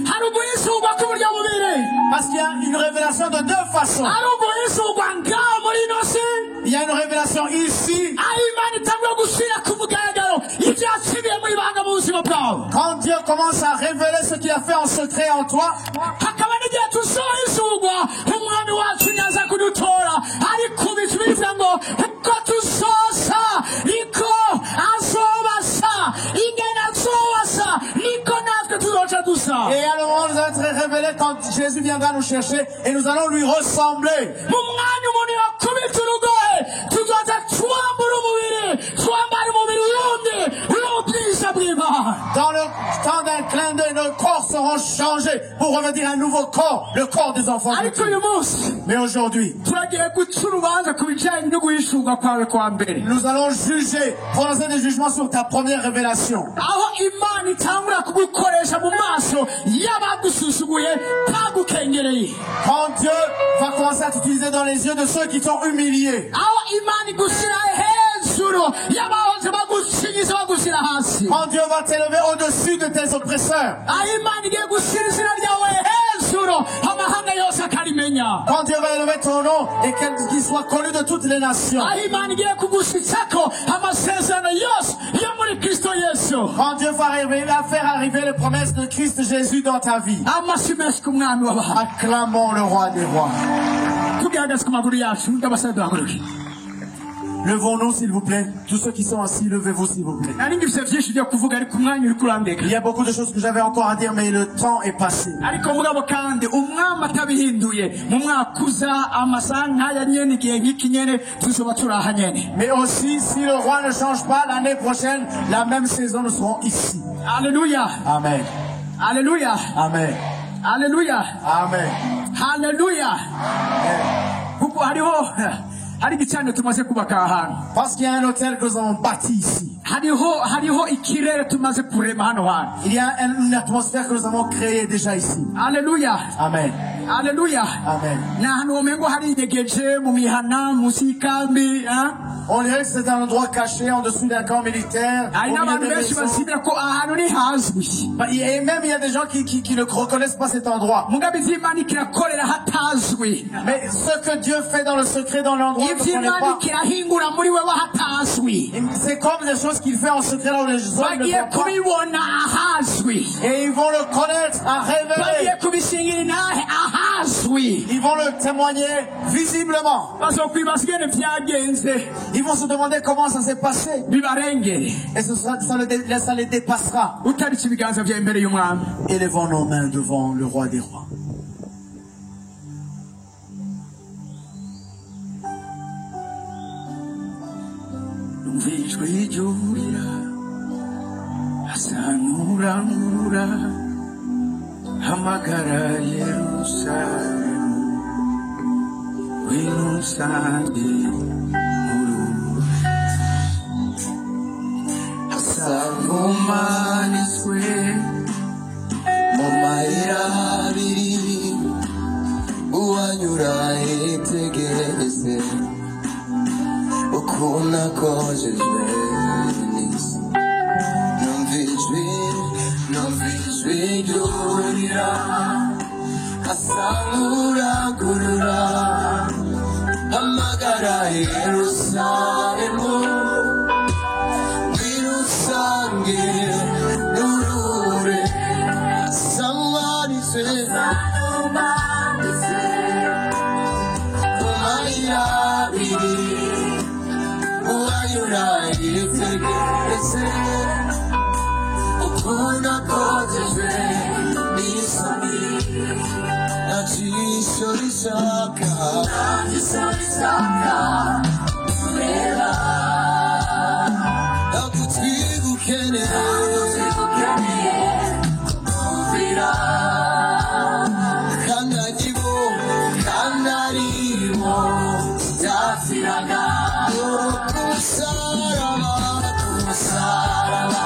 Hari uguyisungwa k'uburyo bubiri. Parce qu'il y a une révélation de deux façons. Hari uguyisungwa ngaho muri ino si. Il y a une révélation ici. aho Imana itangura gushyira ku mugaragaro ibyacibiye mu ibanga mu buzima bwawe. Quand Dieu commence à révéler ce qu'il a fait en secret en toi, hakaba n'igihe tuzohishurwa umwami wacu naza kudutora ariko bivuga ngo uko tuzosa niko azobasa, ingene azobasa niko natwe tuzoca dusa. et à le moment où nous allons être révélés quand Jésus viendra nous chercher et nous allons lui ressembler. mu mwanya umuntu yakubita urugohe tuzoza twambura umubiri, twambara umubiri wundi w'ubwiza bw'Imana. Dans le temps d'un clin d'œil, nos corps seront changés pour revenir un nouveau corps, le corps des enfants de ariko Dieu. uyu munsi Mais aujourd'hui, turagiye guca urubanza ku bijyanye no guhishurwa kwawe kwa mbere, nous allons juger, prononcer des jugements sur ta première révélation. aho Imana itangura kugukoresha mu maso y'abagusuzuguye bagukengereye, Quand Dieu va commencer à t'utiliser dans les yeux de ceux qui t'ont humilié. aho Imana igushyira hejuru y'abahoze bagushinyiza bagushyira hasi, Quand Dieu va t'élever au-dessus de tes oppresseurs. aho Imana igiye gushyira izina ryawe hejuru amahanga yose akarimenya, Quand Dieu va élever ton nom et qu'il soit connu de toutes les nations. aho Imana igiye kugushyitsako amasezerano yose yo muri Kristo Yesu. Quand Dieu va faire arriver les promesses de Christ Jésus dans ta vie. amashyi menshi ku mwami w'abahamya. Acclamons le roi des rois. tugaragaze ku maguru yacu ndabasaba duhaguruke. Levons-nous s'il vous plaît. Tous ceux qui sont assis, levez-vous s'il vous plaît. nari ngifite byinshi byo kuvuga ariko umwanya uri kurandeka, Il y a beaucoup de choses que j'avais encore à dire, mais le temps est passé. ariko mugabo kandi umwami atabihinduye mu mwaka uza amasaha nk'aya nyene igihe nk'iki nyene tuzoba turi aha nyene. Mais aussi, si le roi ne change pas, l'année prochaine, la même saison, nous serons ici. Haleluya, Amen. haleluya, Amen. haleluya, Amen. haleluya. kuko hari igicaniro tumaze kubaka ahantu, Parce qu'il y a un hôtel que nous avons bâti ici. hariho ikirere tumaze kurema hano hantu. Il y a une atmosphère que nous avons créée déjà ici. Haleluya, Amen. haleluya. Amen. ni ahantu womengo hari inyegeje mu mihana munsi y'ikambi, On dirait que c'est un endroit caché en dessous d'un camp militaire. hari Au milieu n'abantu de benshi maisons. bazibira ko ahantu ni hazwi, Et même il y a des gens qui ne reconnaissent pas cet endroit. mugabe iz'Imana ikirakorera hatazwi Mais ce que Dieu fait dans le secret, dans l'endroit où on ne connaît iby'imana pas, kirahingura muri wewe hatazwi c'est comme des choses qu'il fait en secret dans les hommes ne bagiye voient pas. kubibona ahazwi Et ils vont le connaître à bagiye révéler. kubishingira inahe ahazwi Ils vont le témoigner visiblement. bazokwibaza ingene vyagenze Ils vont se demander comment ça s'est passé. bibarengere Et ça les dépassera. utarika ibiganza vya imbere y'umwami Élevons nos mains devant le roi des rois. umvijwe ijurira asanurangurura hamagara Yerusalemu winusange muru asangumaniswe mu mayira abiri uwanyura yitegereze ukuntu akojejwe n'isi numvijwe ryurira asanguragurura hamagara Yerusalemu wirusange nurure asanganise kumayira abiri uwanyura yitegereze ukuntu akojejwe n'isoni nta jisho rishaka kureba agutwi gukeneye kumvira kandi aribo byapfiraga ku musaraba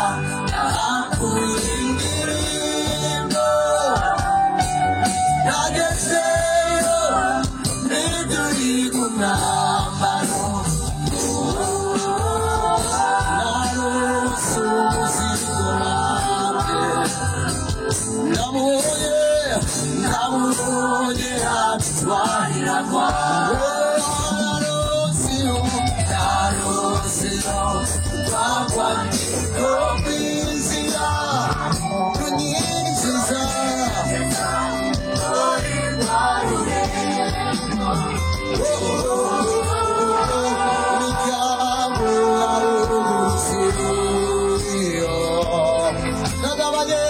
yahakuye indirimbo yagezeyo n'iduri ku mwambaro narose umuzigo wanjye ndamubonye atwarira kwawe narosiyo twakwandiko kw'inzira kunyinjiza muri rwarurembo imiryango yaruruziriyo nagabanye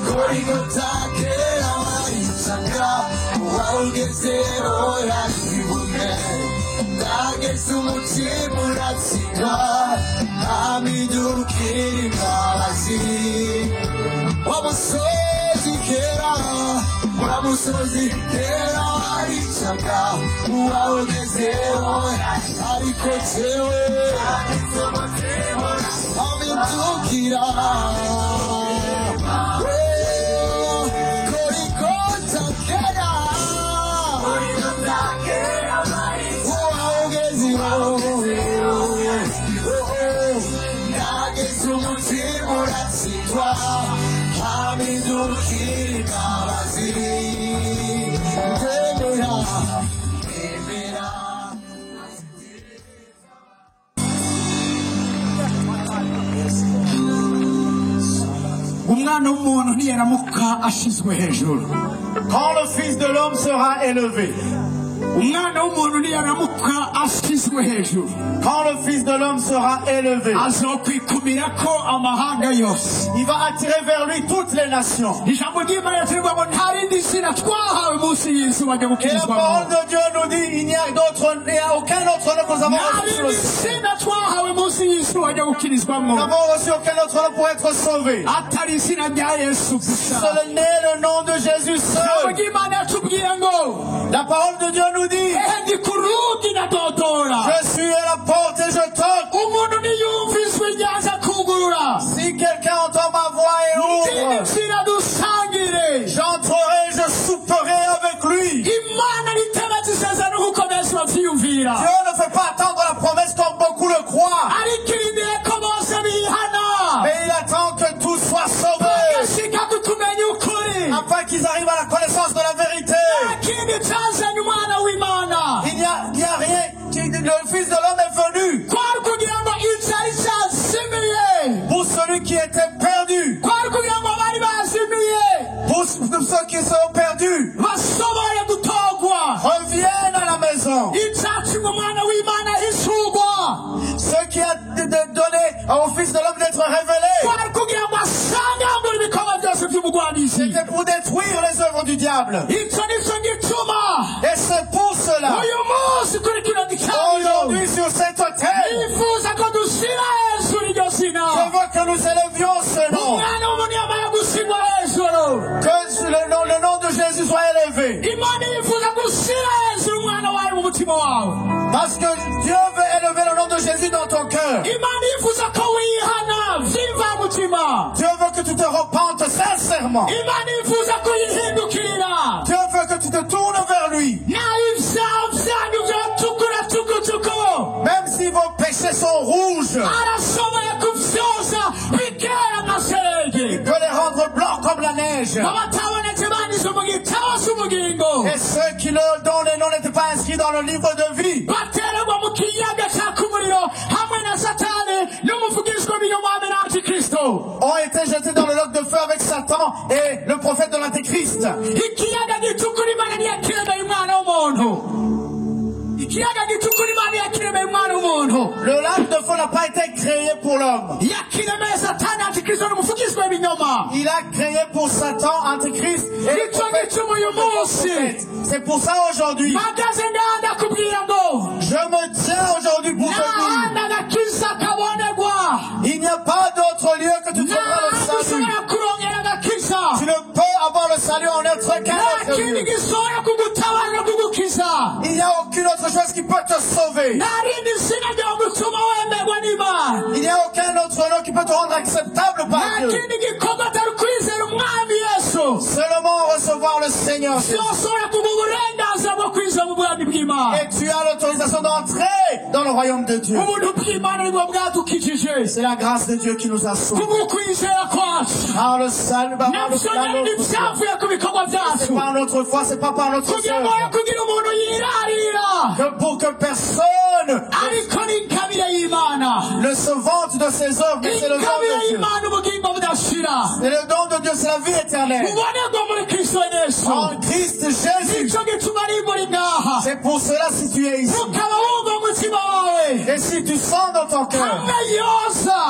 Gorigota kera warisanga uwawugezeho yashibune ndageze umutima uratsika amidukira imbabazi wa musozi kera waricaga uwawugezeho ariko jewe amidukira umwana w'umuntu ntiyaramuka ashizwe hejuru Quand le Fils de l'homme sera élevé, umwana w'umuntu ntiyaramuka ashizwe hejuru quand le Fils de l'homme sera élevé, azokwikumirako amahanga yose il va attirer vers lui toutes les nations. ijambo ry'imana rivuga ngo nta rindi zina twahawe munsi y'izuba ryo Et la gukirizwamo parole de Dieu nous dit, il n'y a aucun autre nom que nous avons nta reçu sur le rindi ciel. zina twahawe munsi y'izuba ryo Nous gukirizwamo n'avons reçu aucun autre nom pour être sauvés. atari izina rya yesu gusa Ce n'est le nom de Jésus ijambo seul. ry'imana yatubwiye ngo La parole de Dieu nous dit, ehe ndi ku rugi nadodora je suis à la porte et je toque. umuntu niyumva ijwi ryaza kugurura Si quelqu'un entend ma voix et ouvre, nzira dusangire j'entrerai, je souperai avec lui. imana ritemeza isezerano nk'uko benshi bavyiyumvira Dieu ne fait pas attendre la promesse comme beaucoup le croient. ariko irindiriye ko bose bihana Mais il le Fils de l'homme est venu kwari kugira ngo icyari cyazimiye, pour celui qui était perdu, kwari kugira ngo abari bazimiye pour ceux qui sont perdus, bashobore gutogwa, reviennent à la maison. icyatumye umwana w'Imana ahishurwa, Ce qui a donné au Fils de l'homme d'être révélé, kwari kugira ngo asangangure ibikorwa byose by'ubugwanisi. c'était pour détruire les œuvres du diable. Icyo nicyo gituma Et c'est pour cela, uyu munsi kuri kino gicaniro aujourd'hui sur cet autel, nifuza ko dushyira hejuru iryo zina, je veux que nous élevions ce nom, umwana w'umuntu yamara gushyirwa hejuru, que le nom de Jésus soit élevé. imana yifuza gushyira hejuru umwana wawe mu mutima wawe, Parce que Dieu veut élever le nom de Jésus dans ton cœur. imana yifuza ko wihana by'imvamutima, Dieu veut que tu te repentes sincèrement. imana yifuza ko yihindukirira, Dieu veut que tu te tournes vers lui. naho ibyaha byanyu byatukura tukutuku, Même si vos péchés sont rouges, arashoboye kubyoza bikera nka shelegi, il peut les rendre blancs comme la neige. abatabonetse banditse mu gitabo cy'ubugingo Et ceux dont les noms n'étaient pas inscrits dans le livre de vie batererwa mu kiyaga cyaka umuriro hamwe na satani n'umuvugishwa w'ibinyoma hamwe na antikristo, ont été jetés dans le lac de feu avec Satan et le prophète de l'Antéchrist. ikiyaga gitukura imana ntiyakiremeye umwana w'umuntu, ikiyaga gitukura imana yakiremeye umwana w'umuntu, Le lac de feu n'a pas été créé pour l'homme. yakiremeye satani antikristo n'umuvugishwa w'ibinyoma. Il a créé pour Satan, Antéchrist et le nicyo prophète. gituma uyu munsi C'est pour ça aujourd'hui, mpagaze ndakubwira ngo je me tiens aujourd'hui pour te nta dire, handi agakiza kabonegwa, il n'y a pas d'autre lieu que tu nta trouveras le handi salut. ushobora kurongera agakiza, Tu ne peux avoir le salut en autre qu'un nta autre kindi lieu. gishobora kugutabara no kugukiza, Il n'y a aucune autre chose qui peut te sauver. nta rindi zina ryo gutuma wemerwa n'Imana, Il n'y a aucun autre nom qui peut te rendre acceptable par nta Dieu. kindi gikorwa atari kwizera umwami Yesu Seulement recevoir le Seigneur Jésus. byoshobora kuguha uburenganzira bwo kwinjira mu bwami bw'Imana. Et tu as l'autorisation d'entrer dans le royaume de Dieu. ubuntu bw'Imana nibwo bwadukijije C'est la grâce de Dieu qui nous a sauvés. kubw'ukwizera kwacu, Par le salut, par nabyo nyine ntibyavuye ku bikorwa C'est byacu, par notre foi, c'est pas par notre kugira ngo œuvre. kugira umuntu yirarira, Que pour que personne ariko ni ingabire y'Imana, ne se vante de ses œuvres, mais c'est le don ingabire de Dieu. y'Imana ubugingo budashira C'est le don de Dieu, c'est la vie éternelle. bubonerwa muri Kristo Yesu. En Christ Jésus. nicyo gituma ari muri ngaha, C'est pour cela si tu es ici. ukaba wumva umutima wawe Et si tu sens dans ton cœur, hamwe yoza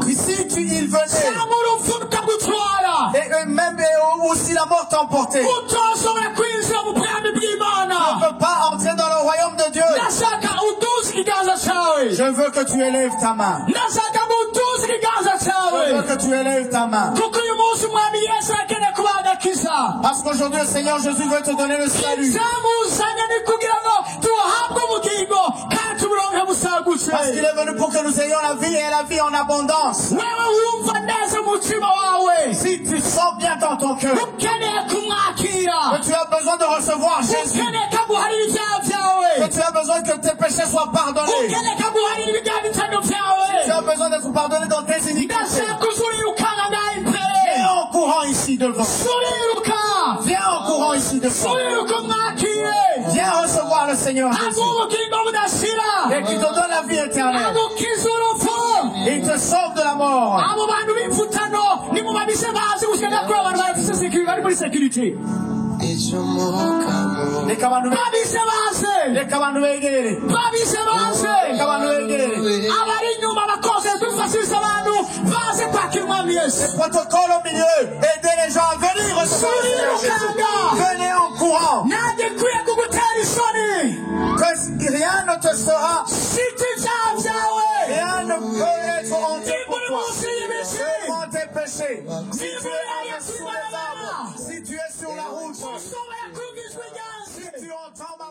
si il venait, cyangwa urupfu rukagutwara, et même ou si la mort t'emportait, utoshobora kwinjira mu bwami tu bw'Imana. ne peux pas entrer dans le royaume de Dieu. ndashaka uduze ikiganza cyawe, Je veux que tu élèves ta main. ndashaka ngo uduze ikiganza Je cyawe, veux que tu élèves ta main. kuko uyu munsi umwami Yesu akeneye kuba agakiza. Parce qu'aujourd'hui, le Seigneur Jésus veut te donner le salut. icyamuzanye ni kugira ngo tuhabwe ubugingo kandi tuburonke busagutse. Parce qu'il est venu pour que nous ayons la vie et la vie en abondance. wewe wumva neza umutima wawe Si tu sens bien dans ton cœur ukeneye kumwakira, que tu as besoin de recevoir Jésus, ukeneye kaguharira ibyaha byawe, que tu as besoin que tes péchés soient pardonnés, ukeneye kaguharira ibyaha bitano tu byawe, as besoin d'être pardonné dans tes iniquités, ndashaka uzuriyukana ngaho imbere, viens en courant ici devant. uriruka, Viens en courant ici devant. uriruka umwakire, Viens recevoir le Seigneur Jésus. aguha ubugingo budashira, Et qui te donne la vie éternelle. agukiza urupfu. Il te sauve de la mort. abo bantu b'imfutano nimubabise bazi gushaka kuri abantu bafise security bari muri security, Reka abantu babise baze, reka abantu begere. babise baze, Reka abantu begere. abari inyuma bakoze dufashisha abantu baze kwakira umwami Yesu. Protocole au milieu. Aidez les gens à venir recevoir le Seigneur Jésus. Venez en courant. nanjye nkwiye kugutera isoni Que rien ne te sera. sita ibyaha byawe, Rien ne peut être honteux niba pour uri toi. munsi y'ibisi, Seulement tes péchés. Si niba tu uri es hariya sous kuri les arbres, barabara, si tu es sur la route, ushobora kumva ijwi ryanjye. si tu entends ma